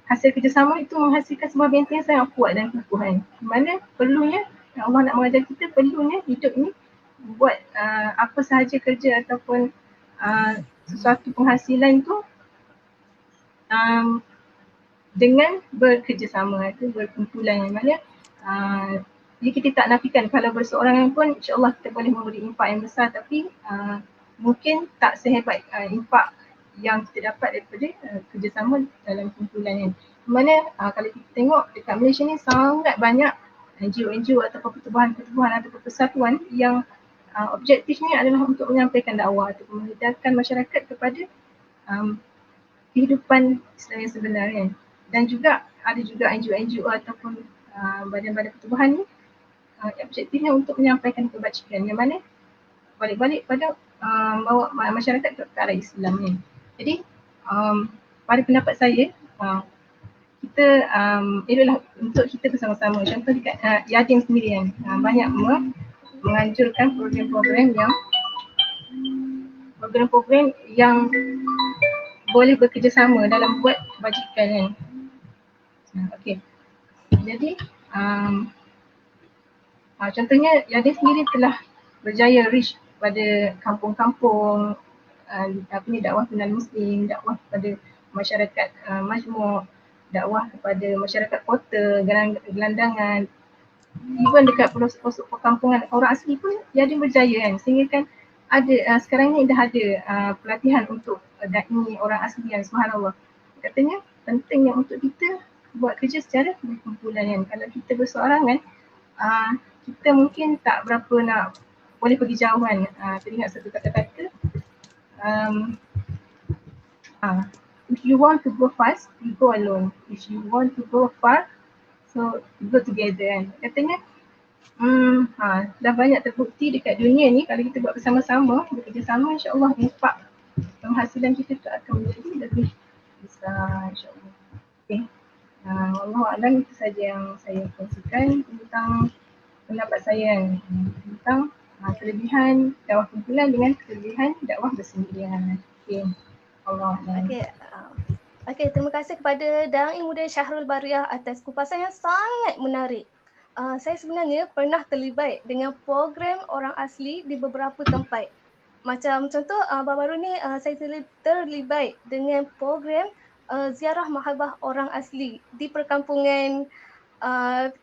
hasil kerjasama itu menghasilkan sebuah benteng yang sangat kuat dan kukuh kan. Mana perlunya Allah nak mengajar kita, perlunya hidup ni buat apa sahaja kerja ataupun sesuatu penghasilan tu dengan bekerjasama, itu berkumpulan yang mana jadi kita tak nafikan kalau berseorangan pun insyaAllah kita boleh memberi impak yang besar, tapi mungkin tak sehebat impak yang kita dapat daripada kerjasama dalam kumpulan kan. Mana kalau kita tengok dekat Malaysia ni sangat banyak NGO ataupun pertubuhan ataupun persatuan yang objektifnya adalah untuk menyampaikan dakwah ataupun menghidarkan masyarakat kepada kehidupan Islam yang sebenar kan. Dan juga ada juga NGO ataupun badan-badan pertubuhan ni objektifnya untuk menyampaikan kebajikan yang mana balik-balik pada bawa masyarakat ke arah Islam ni. Jadi pada pendapat saya kita eloklah untuk kita bersama-sama. Contoh dekat Yadim sendiri kan, banyak menganjurkan program-program yang boleh bekerjasama dalam buat kebajikan kan. Okey. Jadi contohnya Yadim sendiri telah berjaya reach pada kampung-kampung dakwah tunan muslim, dakwah kepada masyarakat majmuk dakwah kepada masyarakat kota, gelandangan, even dekat pelosok-pelosok perkampungan orang asli pun jadi berjaya kan, sehingga kan ada sekarang ni dah ada pelatihan untuk da'i orang asli yang subhanallah. Katanya pentingnya untuk kita buat kerja secara berkumpulan kan. Kalau kita berseorangan, kita mungkin tak berapa nak boleh pergi jauh kan. Teringat satu kata-kata, if you want to go fast, you go alone. If you want to go far, so you go together kan. Katanya dah banyak terbukti dekat dunia ni kalau kita buat bersama-sama, bekerjasama, insyaAllah impak penghasilan kita tu akan menjadi lebih besar, insyaAllah. Okay. Wallahualam, itu saja yang saya kongsikan tentang pendapat saya tentang kelebihan dakwah kumpulan dengan kelebihan dakwah bersendirian. Okay. Wallahualam. Okey, terima kasih kepada Da'i Muda Syahrul Bariah atas kupasan yang sangat menarik. Saya sebenarnya pernah terlibat dengan program orang asli di beberapa tempat. Macam contoh baru-baru ni saya terlibat dengan program ziarah mahabah orang asli di perkampungan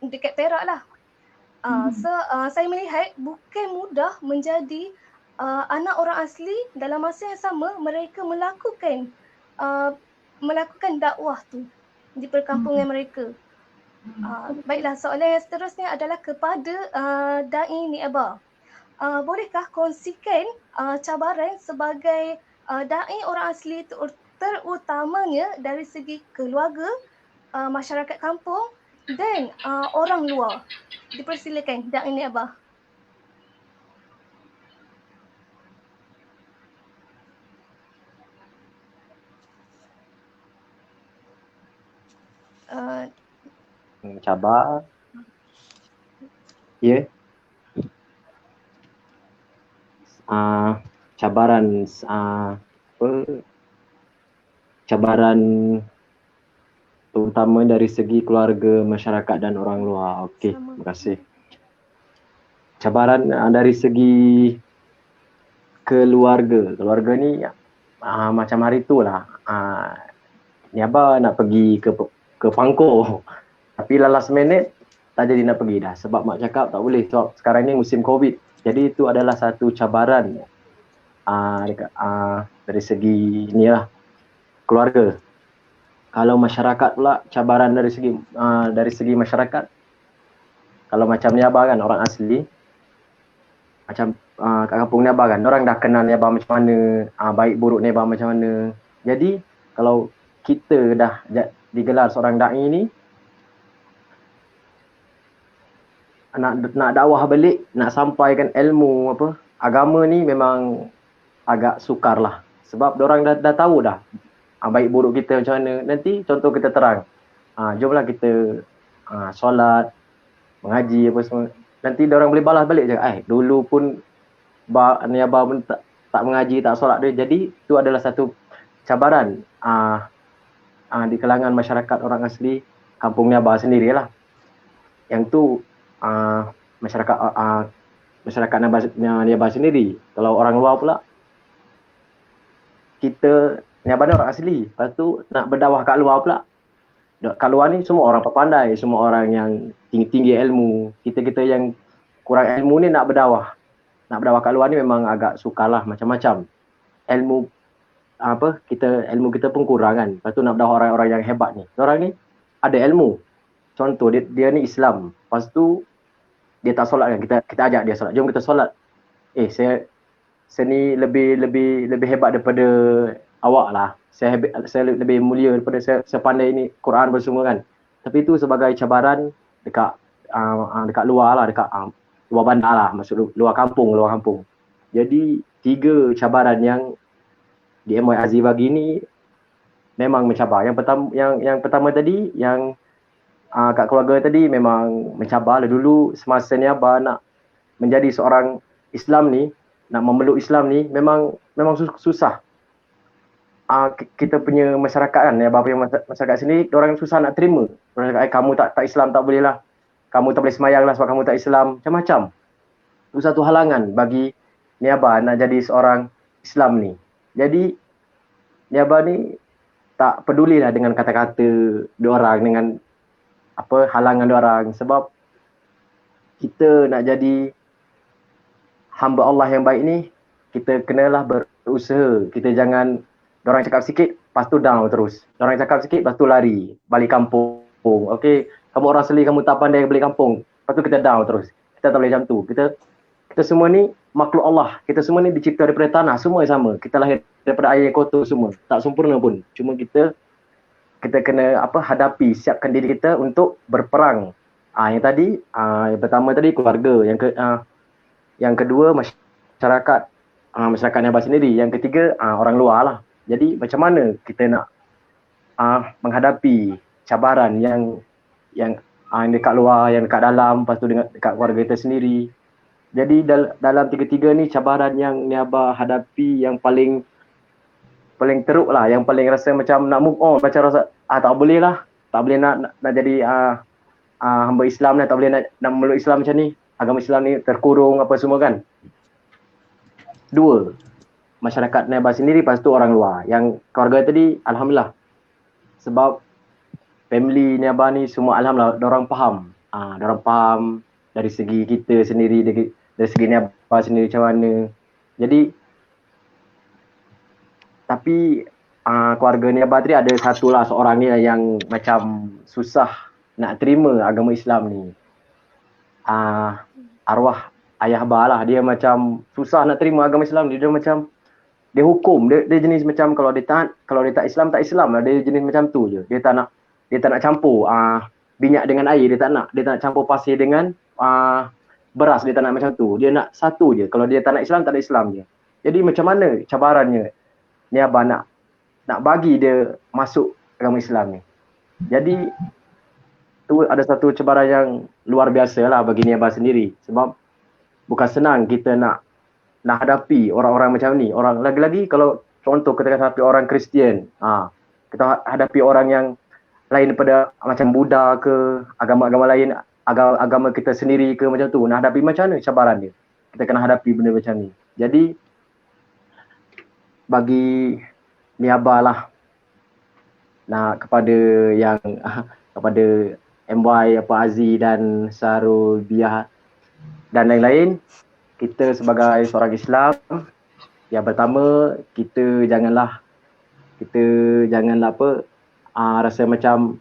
dekat Perak lah. Saya melihat bukan mudah menjadi anak orang asli. Dalam masa yang sama mereka melakukan dakwah tu di perkampungan mereka. Baiklah, soalan yang seterusnya adalah kepada Da'i Ni'abah. Bolehkah kongsikan cabaran sebagai da'i orang asli terutamanya dari segi keluarga, masyarakat kampung dan orang luar? Dipersilakan Da'i Ni'abah. Cabar. Ya. Cabaran cabaran terutama dari segi keluarga, masyarakat dan orang luar. Okey, terima kasih. Cabaran dari segi keluarga ni macam hari tu lah. Ni Abah nak pergi ke Pangkor. Tapi last minute tak jadi nak pergi dah sebab mak cakap tak boleh sebab sekarang ni musim Covid. Jadi itu adalah satu cabaran dari segi ni lah keluarga. Kalau masyarakat pula, cabaran dari segi masyarakat, kalau macam ni Abah kan orang asli, macam kat kampung ni Abah kan, orang dah kenal ni Abah macam mana, baik buruk ni Abah macam mana. Jadi kalau kita dah digelar seorang da'i ni, nak dakwah balik, nak sampaikan ilmu agama ni memang agak sukar lah. Sebab diorang dah tahu dah baik buruk kita macam mana. Nanti contoh kita terang, jomlah kita solat, mengaji apa semua. Nanti diorang boleh balas balik je, dulu pun ni Abah pun tak mengaji, tak solat dia. Jadi itu adalah satu cabaran di kalangan masyarakat orang asli kampung ni Abah sendirilah. Yang tu masyarakat ni Abah sendiri. Kalau orang luar pula, kita ni Abah ni orang asli, lepas tu nak berdakwah kat luar pula. Kat luar ni semua orang pandai, semua orang yang tinggi-tinggi ilmu. Kita yang kurang ilmu ni nak berdakwah kat luar ni memang agak sukarlah, macam-macam. Ilmu kita pun kurang kan. Lepas tu nak berdakwah orang-orang yang hebat ni. Orang ni ada ilmu. Contoh dia ni Islam. Lepas tu dia tak solat kan. Kita ajak dia solat. Jom kita solat. Saya ni lebih hebat daripada awak lah. Saya lebih mulia daripada saya pandai ni Quran bersungguh kan. Tapi itu sebagai cabaran dekat luar lah, dekat luar bandar lah, maksud luar kampung. Jadi 3 cabaran yang di MY Aziz bagi ni memang mencabar. Yang pertama tadi, yang kat keluarga tadi memang mencabar. Dulu semasa ni Abah nak menjadi seorang Islam ni, nak memeluk Islam ni memang susah. Kita punya masyarakat kan, Abah punya masyarakat sini, orang susah nak terima. Orang cakap, kamu tak Islam tak boleh lah. Kamu tak boleh semayang lah sebab kamu tak Islam. Macam-macam. Itu satu halangan bagi ni Abah nak jadi seorang Islam ni. Jadi ni Abah ni tak pedulilah dengan kata-kata diorang, dengan apa halangan diorang, sebab kita nak jadi hamba Allah yang baik ni, kita kenalah berusaha. Kita jangan diorang cakap sikit lepas tu down terus. Diorang cakap sikit lepas tu lari balik kampung. Okey, kamu orang Seli, kamu tak pandai balik kampung. Lepas tu kita down terus. Kita tak boleh macam tu. Kita semua ni makhluk Allah. Kita semua ni dicipta daripada tanah, semua sama. Kita lahir daripada air yang kotor semua. Tak sempurna pun. Cuma kita kena hadapi, siapkan diri kita untuk berperang. Yang tadi, yang pertama tadi keluarga, yang kedua masyarakat, masyarakat Niaga sendiri, yang ketiga orang luar lah. Jadi macam mana kita nak menghadapi cabaran yang dekat luar, yang dekat dalam, lepas tu dekat keluarga kita sendiri. Jadi dalam tiga-tiga ni cabaran yang Niaga hadapi yang paling teruk lah, yang paling rasa macam nak move on, macam rasa tak boleh lah, tak boleh nak jadi hamba Islam lah, tak boleh nak meluk Islam macam ni, agama Islam ni terkurung apa semua kan. Dua, masyarakat Niaga sendiri, lepas tu orang luar. Yang keluarga tadi alhamdulillah, sebab family Niaga ni semua alhamdulillah dorang faham. Dorang faham dari segi kita sendiri, dari segi Niaga sendiri macam mana. Jadi tapi keluarga Niaga tadi ada satulah seorang ni yang macam susah nak terima agama Islam ni. Arwah ayah bah lah, dia macam susah nak terima agama Islam ni. Dia macam dia hukum, dia jenis macam kalau dia tak Islam, tak Islam lah. Dia jenis macam tu je. Dia tak nak campur minyak dengan air, dia tak nak campur pasir dengan beras, dia tak nak macam tu. Dia nak satu je. Kalau dia tak nak Islam, tak ada Islam je. Jadi macam mana cabarannya Niaga nak bagi dia masuk agama Islam ni. Jadi tu ada satu cabaran yang luar biasa lah bagi Niaga sendiri, sebab bukan senang kita nak hadapi orang-orang macam ni. Orang lagi-lagi kalau contoh kita hadapi orang Kristian, kita hadapi orang yang lain daripada macam Buddha ke, agama-agama lain, agama kita sendiri ke, macam tu. Nak hadapi macam mana cabaran dia? Kita kena hadapi benda macam ni. Jadi bagi Niaga lah, nak kepada MY, Azi dan Sarul Biah dan lain-lain, kita sebagai seorang Islam, yang pertama kita janganlah rasa macam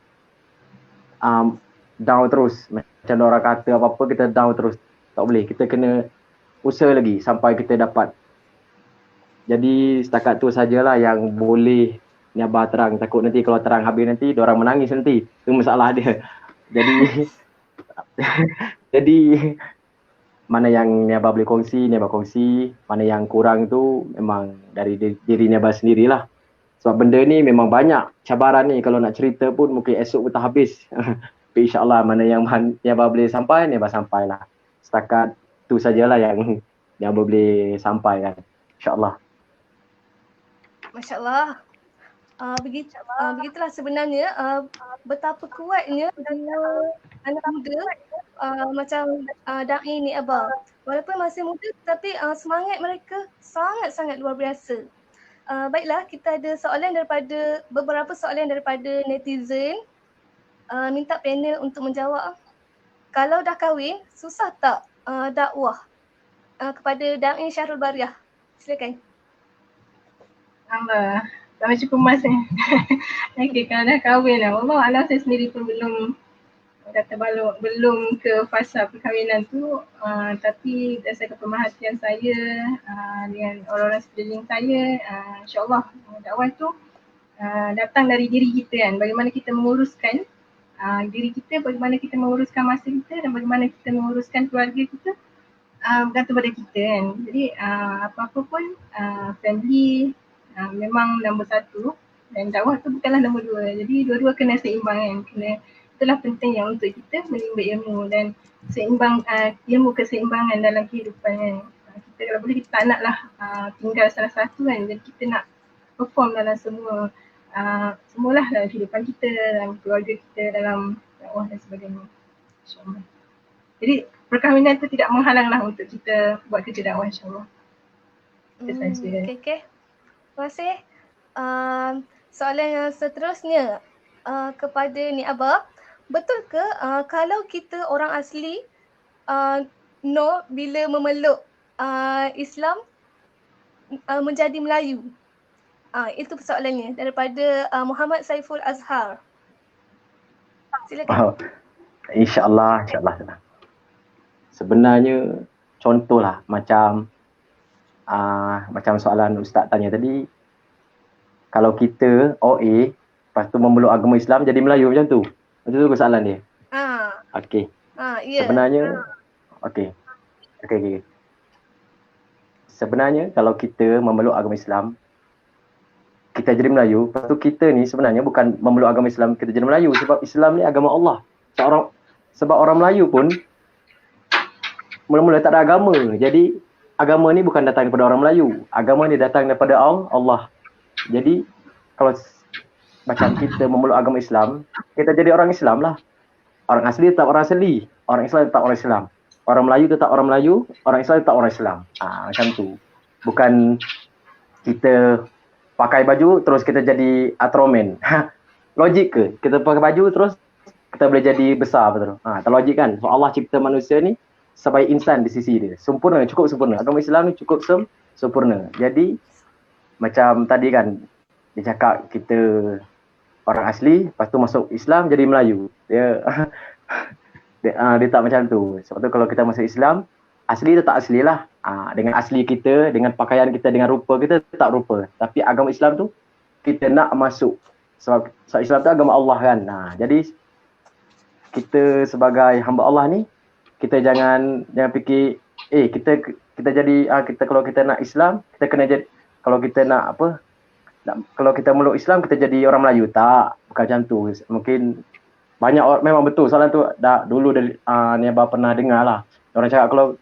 down terus. Macam orang kata apa-apa kita down terus. Tak boleh. Kita kena usaha lagi sampai kita dapat. Jadi setakat tu sajalah yang boleh Niaga terang. Takut nanti kalau terang habis nanti diorang menangis nanti. Itu masalah dia. Jadi mana yang Niaga boleh kongsi, Niaga kongsi. Mana yang kurang tu memang dari diri Niaga sendirilah. Sebab benda ni memang banyak cabaran ni. Kalau nak cerita pun mungkin esok pun tak habis. Tapi insyaAllah mana yang Niaga boleh sampai, Niaga sampai lah. Setakat tu sajalah yang Niaga boleh sampai kan. InsyaAllah. Masya Allah. Begitulah sebenarnya betapa kuatnya dua anak muda macam Da'i ni Abah. Walaupun masih muda tapi semangat mereka sangat-sangat luar biasa. Baiklah, kita ada beberapa soalan daripada netizen. Minta panel untuk menjawab. Kalau dah kahwin, susah tak dakwah? Kepada Da'i Syahrul Bariah. Silakan. Allah, tak macam kemas ni. Okay, kalau dah kahwin lah. Allah alam saya sendiri pun belum ke fasa perkahwinan tu. Tapi berdasarkan pemerhatian saya dengan orang-orang sekeliling saya, insyaAllah dakwah tu datang dari diri kita kan. Bagaimana kita menguruskan diri kita, bagaimana kita menguruskan masa kita dan bagaimana kita menguruskan keluarga kita, bergantung pada kita kan. Jadi apa-apa pun family memang nombor satu dan dakwah tu bukanlah nombor dua. Jadi dua-dua kena seimbang kan. Itulah penting yang untuk kita menimba ilmu dan seimbang ilmu keseimbangan dalam kehidupan kan. Kita kalau boleh kita tak naklah tinggal salah satu kan. Jadi kita nak perform dalam semualah dalam kehidupan kita, dalam keluarga kita, dalam dakwah dan sebagainya. InsyaAllah. Jadi perkahwinan tu tidak menghalanglah untuk kita buat kerja dakwah insyaAllah. Itu saja. Okay. Terima kasih. Soalan yang seterusnya kepada Ni Abah, betul ke kalau kita orang asli no bila memeluk Islam menjadi Melayu? Itu soalannya daripada Muhammad Saiful Azhar. Silakan. InsyaAllah. Sebenarnya contohlah macam soalan Ustaz tanya tadi, kalau kita OA lepas tu memeluk agama Islam jadi Melayu macam tu. Macam tu ke soalan dia? Okey. Ya. Sebenarnya okey. Sebenarnya kalau kita memeluk agama Islam kita jadi Melayu, lepas tu kita ni sebenarnya bukan memeluk agama Islam kita jadi Melayu, sebab Islam ni agama Allah. Sebab orang Melayu pun mula-mula tak ada agama. Jadi agama ni bukan datang daripada orang Melayu. Agama ni datang daripada Allah. Jadi kalau macam kita memeluk agama Islam, kita jadi orang Islam lah. Orang asli tetap orang asli, orang Islam tetap orang Islam. Orang Melayu tetap orang Melayu, orang Islam tetap orang Islam. Macam tu. Bukan kita pakai baju terus kita jadi Ultraman. Logik ke? Kita pakai baju terus kita boleh jadi besar, betul? Tak logik kan? So Allah cipta manusia ni sebagai insan di sisi dia. Sempurna, cukup sempurna. Agama Islam ni cukup sempurna. Jadi macam tadi kan dia cakap kita orang asli, lepas tu masuk Islam jadi Melayu. Dia tak macam tu. Sebab tu kalau kita masuk Islam, asli tetap asli lah. Dengan asli kita, dengan pakaian kita, dengan rupa kita tetap rupa. Tapi agama Islam tu kita nak masuk. Sebab Islam tu agama Allah kan. Jadi kita sebagai hamba Allah ni, kita jangan fikir kita jadi kita kalau kita nak Islam, kita kena jadi, kalau kita nak kalau kita meluk Islam kita jadi orang Melayu. Tak, bukan macam tu. Mungkin banyak orang, memang betul soalan tu dah dulu dari ni abang pernah dengar lah. Orang cakap kalau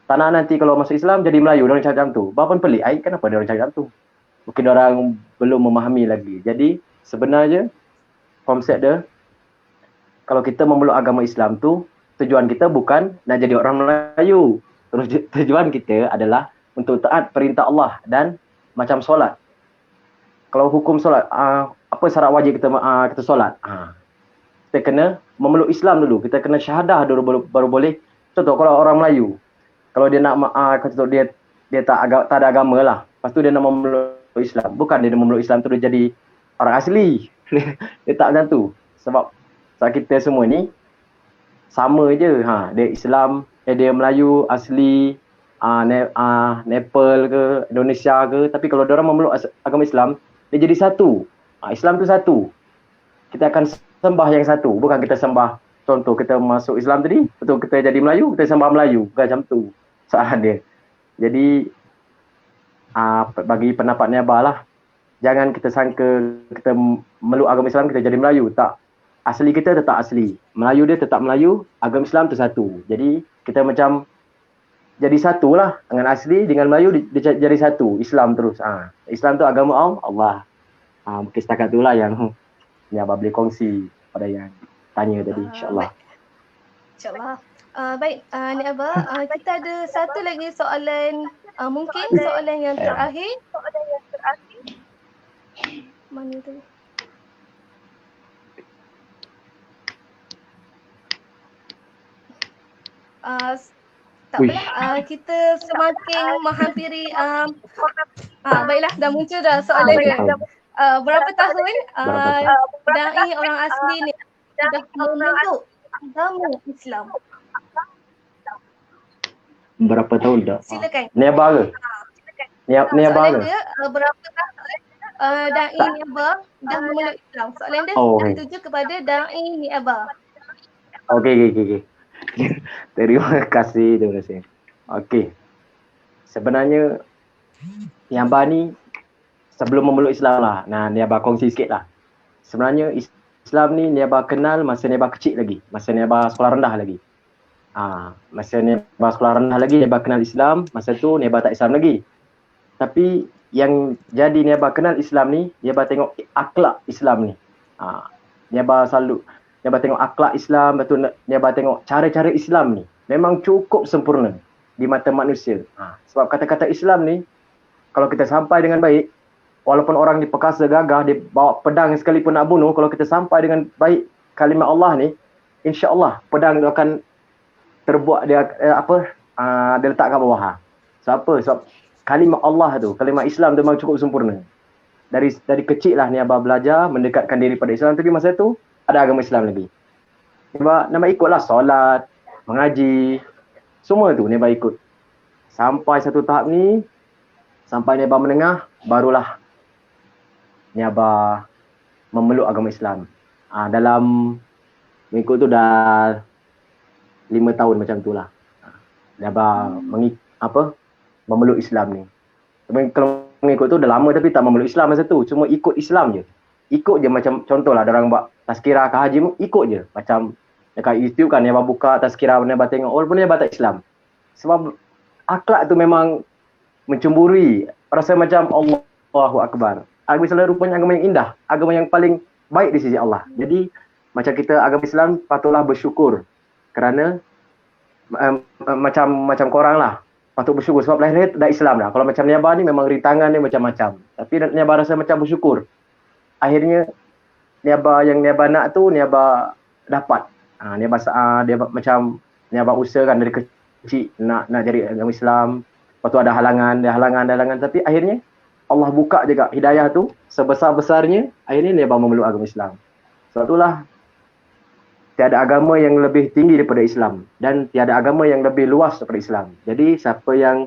tak nak nanti kalau masuk Islam jadi Melayu, orang cakap macam tu. Bapa pun pelik, kenapa dia orang cakap macam tu? Mungkin orang belum memahami lagi. Jadi sebenarnya konsep dia, kalau kita memeluk agama Islam tu, tujuan kita bukan nak jadi orang Melayu. Terus tujuan kita adalah untuk taat perintah Allah dan macam solat. Kalau hukum solat, apa syarat wajib kita solat? Kita kena memeluk Islam dulu. Kita kena syahadah dulu baru boleh. Contoh kalau orang Melayu, kalau dia nak contoh dia tak ada agama lah. Lepas tu dia nak memeluk Islam. Bukan dia nak memeluk Islam tu dia jadi orang asli. Dia tak macam tu. Sebab kita semua ni sama je. Dia Islam, dia Melayu asli, Nepal ke, Indonesia ke. Tapi kalau dia orang memeluk agama Islam, dia jadi satu. Islam tu satu. Kita akan sembah yang satu. Bukan kita sembah, contoh kita masuk Islam tadi, betul kita jadi Melayu, kita sembah Melayu. Bukan macam tu soalan dia. Jadi bagi pendapat Abah lah, jangan kita sangka kita meluk agama Islam kita jadi Melayu. Tak. Asli kita tetap asli. Melayu dia tetap Melayu, agama Islam tu satu. Jadi kita macam jadi satu lah. Dengan asli, dengan Melayu dia jadi satu. Islam terus. Islam tu agama Allah. Mungkin setakat tu lah yang Abah boleh kongsi pada yang tanya tadi, insyaAllah. InsyaAllah. Baik, Ni Abah, kita ada satu lagi soalan, mungkin soalan yang terakhir. Mana tu? Tak apalah, kita semakin menghampiri baiklah, dah muncul dah soalan dia. Berapa tahun dai orang asli ni dah memeluk agama Islam? Berapa tahun dah? Silakan. Ni Abah ke? Ni Abah ke? Soalan dia, berapa tahun dai Ni Abah dah memeluk Islam? Soalan dia tertuju kepada dai Ni Abah. Okey. Terima kasih. Okey. Sebenarnya Ni Abah ni sebelum memeluk Islam lah. Ni Abah kongsi sikit lah. Sebenarnya Islam ni Abah kenal masa Ni Abah kecil lagi. Masa Ni Abah sekolah rendah lagi. Masa Ni Abah sekolah rendah lagi, Ni Abah kenal Islam. Masa tu Ni Abah tak Islam lagi. Tapi yang jadi Ni Abah kenal Islam ni, Ni Abah tengok akhlak Islam ni. Ni Abah tengok akhlak Islam, betul Ni Abah tengok cara-cara Islam ni. Memang cukup sempurna di mata manusia. Sebab kata-kata Islam ni, kalau kita sampai dengan baik, walaupun orang ni perkasa gagah, dia bawa pedang sekalipun nak bunuh, kalau kita sampai dengan baik kalimat Allah ni, insya-Allah pedang tu akan terbuat dia dia letak kat bawah. Sebab apa? Sebab kalimat Allah tu, kalimat Islam tu memang cukup sempurna. Dari kecil lah ni abah belajar mendekatkan diri pada Islam, tapi masa tu ada agama Islam lagi. Nama ikutlah solat, mengaji, semua tu ni abah ikut. Sampai satu tahap ni, sampai ni abah menengah, barulah ni abah memeluk agama Islam. Dalam mengikut tu dah 5 tahun macam tu lah. Ni abah memeluk Islam ni. Tapi kalau mengikut tu dah lama tapi tak memeluk Islam masa tu. Cuma ikut Islam je. Ikut je macam contohlah orang buat tazkirah ke haji, ikut je. Macam dekat YouTube kan, ni abah buka tazkirah, ni abah tengok, walaupun ni abah tak Islam. Sebab akhlak tu memang mencemburui. Rasa macam Allahu Akbar. Agama Islam rupanya agama yang indah, agama yang paling baik di sisi Allah. Jadi macam kita agama Islam patutlah bersyukur kerana macam korang lah, patut bersyukur sebab lahir dah Islam dah. Kalau macam Niabah ni memang rintangan dia macam-macam. Tapi Niabah rasa macam bersyukur. Akhirnya Niabah yang Niabah nak tu Niabah dapat. Niabah macam Niabah usahakan dari kecil nak jadi agama Islam. Lepas tu ada halangan, tapi akhirnya Allah buka juga hidayah tu sebesar-besarnya, akhirnya Niabah memeluk agama Islam. Sebab itulah tiada agama yang lebih tinggi daripada Islam dan tiada agama yang lebih luas daripada Islam. Jadi siapa yang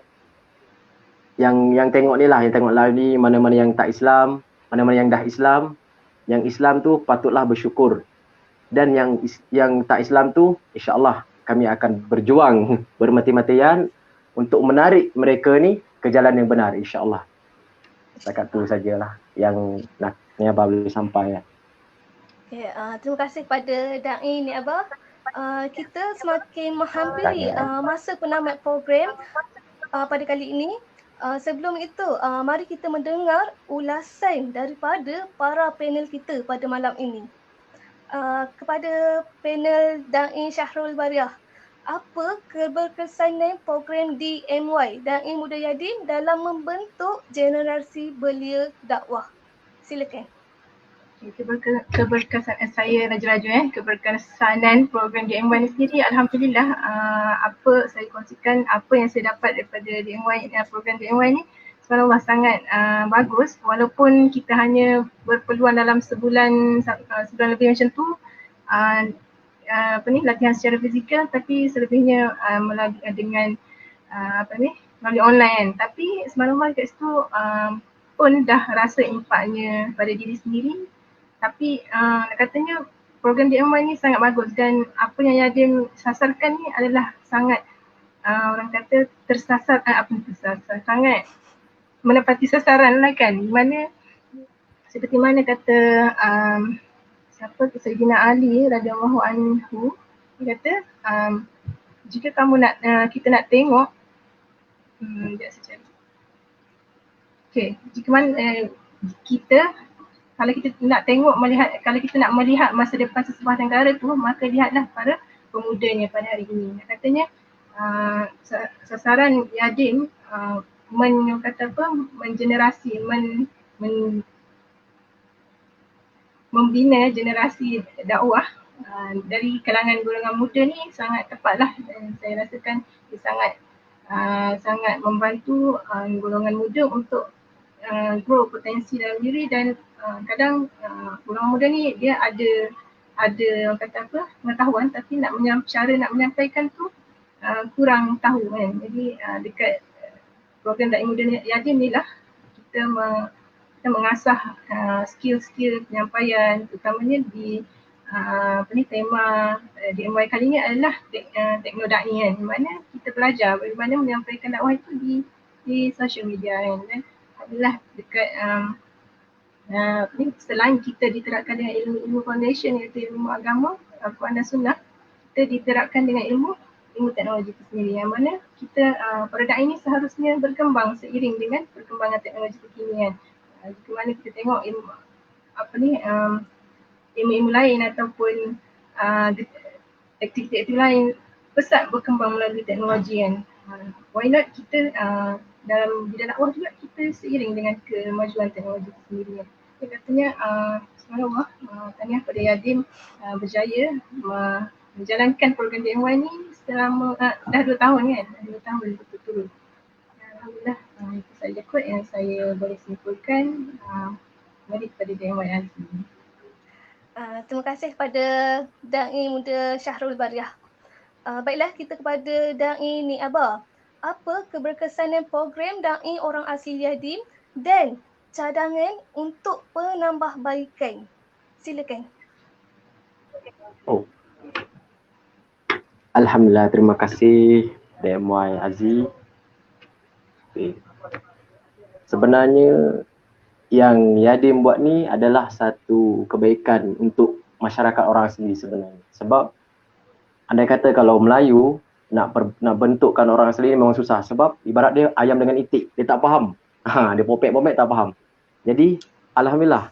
tengok ni lah, yang tengok live ni, mana-mana yang tak Islam, mana-mana yang dah Islam, yang Islam tu patutlah bersyukur. Dan yang tak Islam tu, insya-Allah kami akan berjuang bermati-matian untuk menarik mereka ni ke jalan yang benar, insya-Allah. Setakat tu sajalah yang nak Niabah boleh sampai. Okay, terima kasih kepada Da'i Niabah. Kita semakin menghampiri masa penamat program pada kali ini. Sebelum itu, mari kita mendengar ulasan daripada para panel kita pada malam ini. Kepada panel Da'i Syahrul Bariah, apa keberkesanan program DMY Da'i Muda Yadim dalam membentuk generasi belia dakwah? Silakan. Keberkesanan saya Raja-Raja keberkesanan program DMY ni sendiri, alhamdulillah, apa saya kongsikan, apa yang saya dapat daripada DMY, program DMY ni subhanallah sangat bagus. Walaupun kita hanya berpeluang dalam sebulan lebih macam tu latihan secara fizikal, tapi selebihnya melalui dengan melalui online kan. Tapi subhanallah kat situ pun dah rasa impaknya pada diri sendiri. Tapi katanya program DMY ni sangat bagus dan apa yang Yadim sasarkan ni adalah sangat orang kata tersasar, sangat menepati sasaran lah kan. Mana seperti mana kata Sayyidina Ali radhiyallahu anhu, dia kata jika kamu nak kita nak tengok jika mana kita kalau kita nak tengok kalau kita nak melihat masa depan sesebuah negara tu, maka lihatlah para pemudanya pada hari ini. Katanya sasaran Yadim mengenerasi membina generasi dakwah dari kalangan golongan muda ni sangat tepatlah, dan saya rasakan dia sangat membantu golongan muda untuk grow potensi dalam diri. Dan kadang golongan muda ni dia ada orang kata pengetahuan, tapi cara nak menyampaikan tu kurang tahu kan. Jadi dekat program Da'i Muda Yadim ni lah kita mengasah skill-skill penyampaian, terutamanya di tema DMY kali ni adalah teknoda'i kan, di mana kita belajar bagaimana menyampaikan dakwah itu di social media kan. Dan alhamdulillah dekat selain kita diterapkan dengan ilmu foundation iaitu ilmu agama, Al-Quran dan Sunnah, kita diterapkan dengan ilmu teknologi itu sendiri, yang mana kita para da'i ini seharusnya berkembang seiring dengan perkembangan teknologi kekinian. Jika mana kita tengok ilmu lain ataupun aktiviti lain pesat berkembang melalui teknologi kan. Why not kita dalam bidang dakwah juga kita seiring dengan kemajuan teknologi sendirinya. Dia katanya subhanallah, tahniah pada Yadim berjaya menjalankan program DIY ni selama dah 2 tahun kan, dah 2 tahun betul-betul. Alhamdulillah, itu saja kot yang saya boleh simpulkan. Mari kepada DIY Azmi. Terima kasih kepada Da'i Muda Syahrul Bariah. Baiklah, kita kepada Da'i Nik Aba. Apa keberkesanan program Da'i Orang Asli Yadim dan cadangan untuk penambahbaikan? Silakan. Alhamdulillah, terima kasih DMY Aziz. Sebenarnya yang Yadim buat ni adalah satu kebaikan untuk masyarakat orang sendiri sebenarnya. Sebab andai kata kalau Melayu nak bentukkan orang asli ni memang susah. Sebab ibarat dia ayam dengan itik, dia tak faham. Dia popek-popek tak faham. Jadi alhamdulillah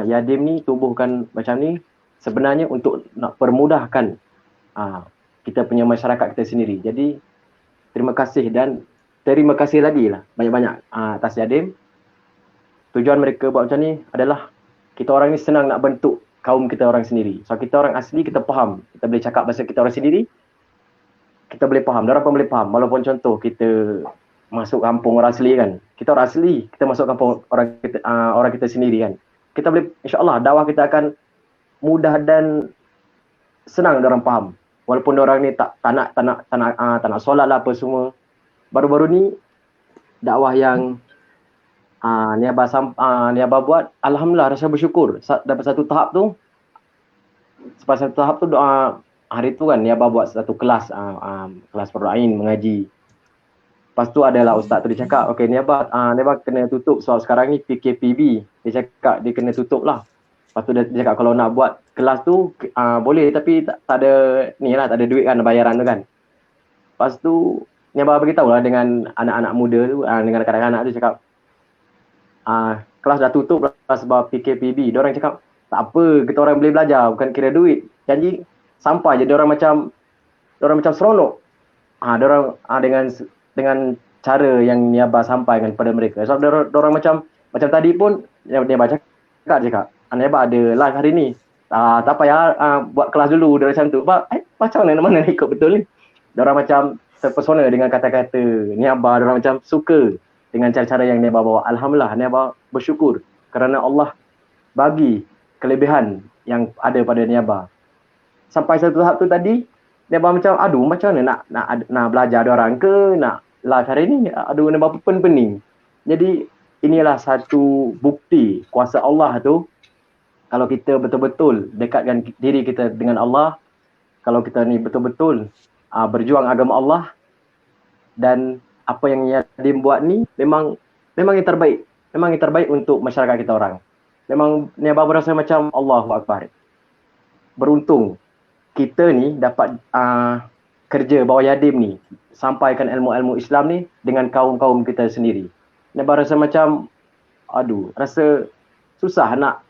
Yadim ni tubuhkan macam ni sebenarnya untuk nak permudahkan kita punya masyarakat kita sendiri. Jadi terima kasih dan terima kasih lagi lah banyak-banyak atas Yadim. Tujuan mereka buat macam ni adalah kita orang ni senang nak bentuk kaum kita orang sendiri. So kita orang asli kita faham. Kita boleh cakap bahasa kita orang sendiri. Kita boleh faham. Diorang pun boleh faham. Walaupun contoh kita masuk kampung orang asli kan. Kita orang asli, kita masuk kampung orang kita sendiri kan. Kita boleh, insya-Allah dakwah kita akan mudah dan senang diorang faham. Walaupun diorang ni tak nak solat lah apa semua. Baru-baru ni dakwah yang Niabah buat, alhamdulillah rasa bersyukur. Dapat satu tahap tu, selepas satu tahap tu hari tu kan Niabah buat satu kelas kelas Fardhu mengaji. Lepas tu adalah ustaz tu dia cakap, okey Niabah kena tutup sebab sekarang ni PKPB. Dia cakap dia kena tutup lah. Lepas tu dia cakap kalau nak buat kelas tu boleh tapi tak ada ni lah, tak ada duit kan bayaran tu kan. Lepas tu Niabah beritahu lah dengan anak-anak muda tu, dengan kanak-kanak tu cakap kelas dah tutup lah sebab PKPB. Diorang cakap tak apa, kita orang boleh belajar, bukan kira duit. Janji sampai je diorang macam seronok. Diorang dengan cara yang Niabah sampaikan kepada mereka. Sebab diorang macam tadi pun Niabah cakap Niabah ada live hari ni. Tak payah buat kelas dulu diorang macam tu. Macam mana nak ikut betul ni? Diorang macam terpesona dengan kata-kata Niabah, diorang macam suka dengan cara-cara yang Niabah bawa. Alhamdulillah, Niabah bersyukur kerana Allah bagi kelebihan yang ada pada Niabah. Sampai satu tahap tu tadi, Niabah macam, macam mana nak belajar diorang ke, nak live hari ni, Niabah pening. Jadi, inilah satu bukti kuasa Allah tu. Kalau kita betul-betul dekatkan diri kita dengan Allah, kalau kita ni betul-betul berjuang agama Allah, dan apa yang Yadim buat ni memang yang terbaik. Memang yang terbaik untuk masyarakat kita orang. Memang Niabah berasa macam Allahu Akbar. Beruntung kita ni dapat kerja bawah Yadim ni, sampaikan ilmu-ilmu Islam ni dengan kaum-kaum kita sendiri. Niabah rasa macam rasa susah nak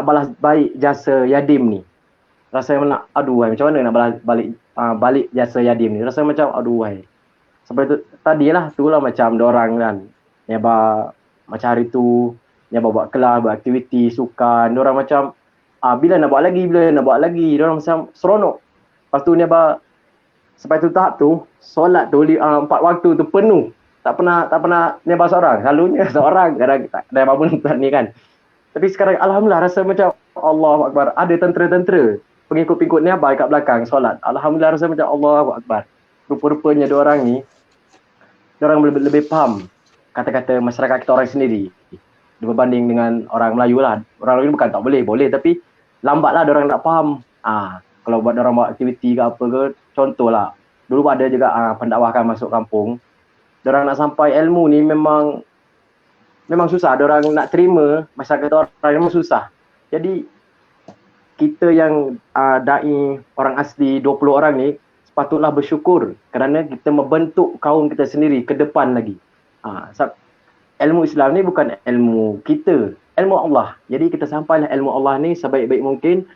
balas baik jasa Yadim ni. Rasa nak macam mana nak balas balik jasa Yadim ni. Rasa macam sampai tu tadilah itulah macam diorang kan. Niabah macam hari tu Niabah buat kelas, buat aktiviti, sukan. Diorang macam bila nak buat lagi. Diorang macam seronok. Lepas tu Niabah sampai tu tahap tu solat tu 4 waktu tu penuh. Tak pernah Niabah seorang. Selalunya seorang, kadang Niabah pun ni kan. Tapi sekarang alhamdulillah rasa macam Allahu Akbar. Ada tentera-tentera pengikut-pengikut Niabah kat belakang solat. Alhamdulillah rasa macam Allahu Akbar. Rupa-rupanya diorang ni lebih faham kata-kata masyarakat kita orang sendiri berbanding dengan orang Melayu lah. Orang Melayu bukan tak boleh tapi lambatlah diorang nak faham. Kalau buat diorang buat aktiviti ke apa ke, contohlah dulu ada juga pendakwahkan masuk kampung. Diorang nak sampai ilmu ni memang susah. Diorang nak terima masyarakat orang memang susah. Jadi kita yang da'i orang asli 20 orang ni patutlah bersyukur kerana kita membentuk kaum kita sendiri ke depan lagi. Ilmu Islam ni bukan ilmu kita, ilmu Allah. Jadi kita sampailah ilmu Allah ni sebaik-baik mungkin.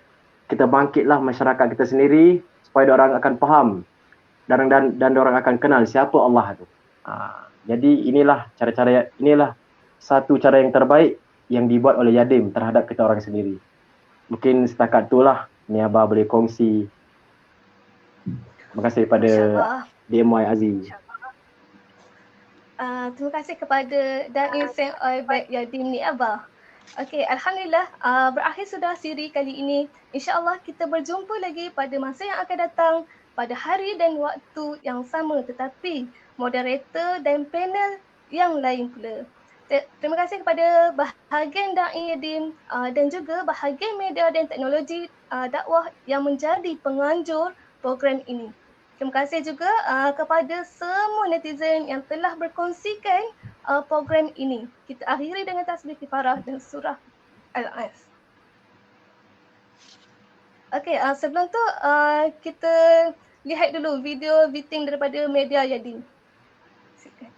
Kita bangkitlah masyarakat kita sendiri supaya diorang akan faham dan diorang akan kenal siapa Allah tu. Jadi inilah satu cara yang terbaik yang dibuat oleh Yadim terhadap kita orang sendiri. Mungkin setakat itulah ni Abah boleh kongsi. Terima kasih kepada DMY Aziz. Terima kasih kepada Daim Sen Oibek Yadim ni Abah. Okey, Alhamdulillah berakhir sudah siri kali ini. InsyaAllah kita berjumpa lagi pada masa yang akan datang pada hari dan waktu yang sama, tetapi moderator dan panel yang lain pula. Terima kasih kepada bahagian Da'i Yadim dan juga bahagian media dan teknologi dakwah yang menjadi penganjur program ini. Terima kasih juga kepada semua netizen yang telah berkongsikan program ini. Kita akhiri dengan tasbih kifarah dan surah Al-As. Okey, sebelum tu kita lihat dulu video meeting daripada media Yadim. Silakan.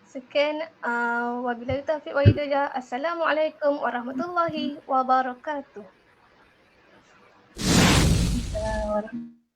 Sekian, wabillahi taufiq wa hidayah. Assalamualaikum warahmatullahi wabarakatuh. Assalamualaikum.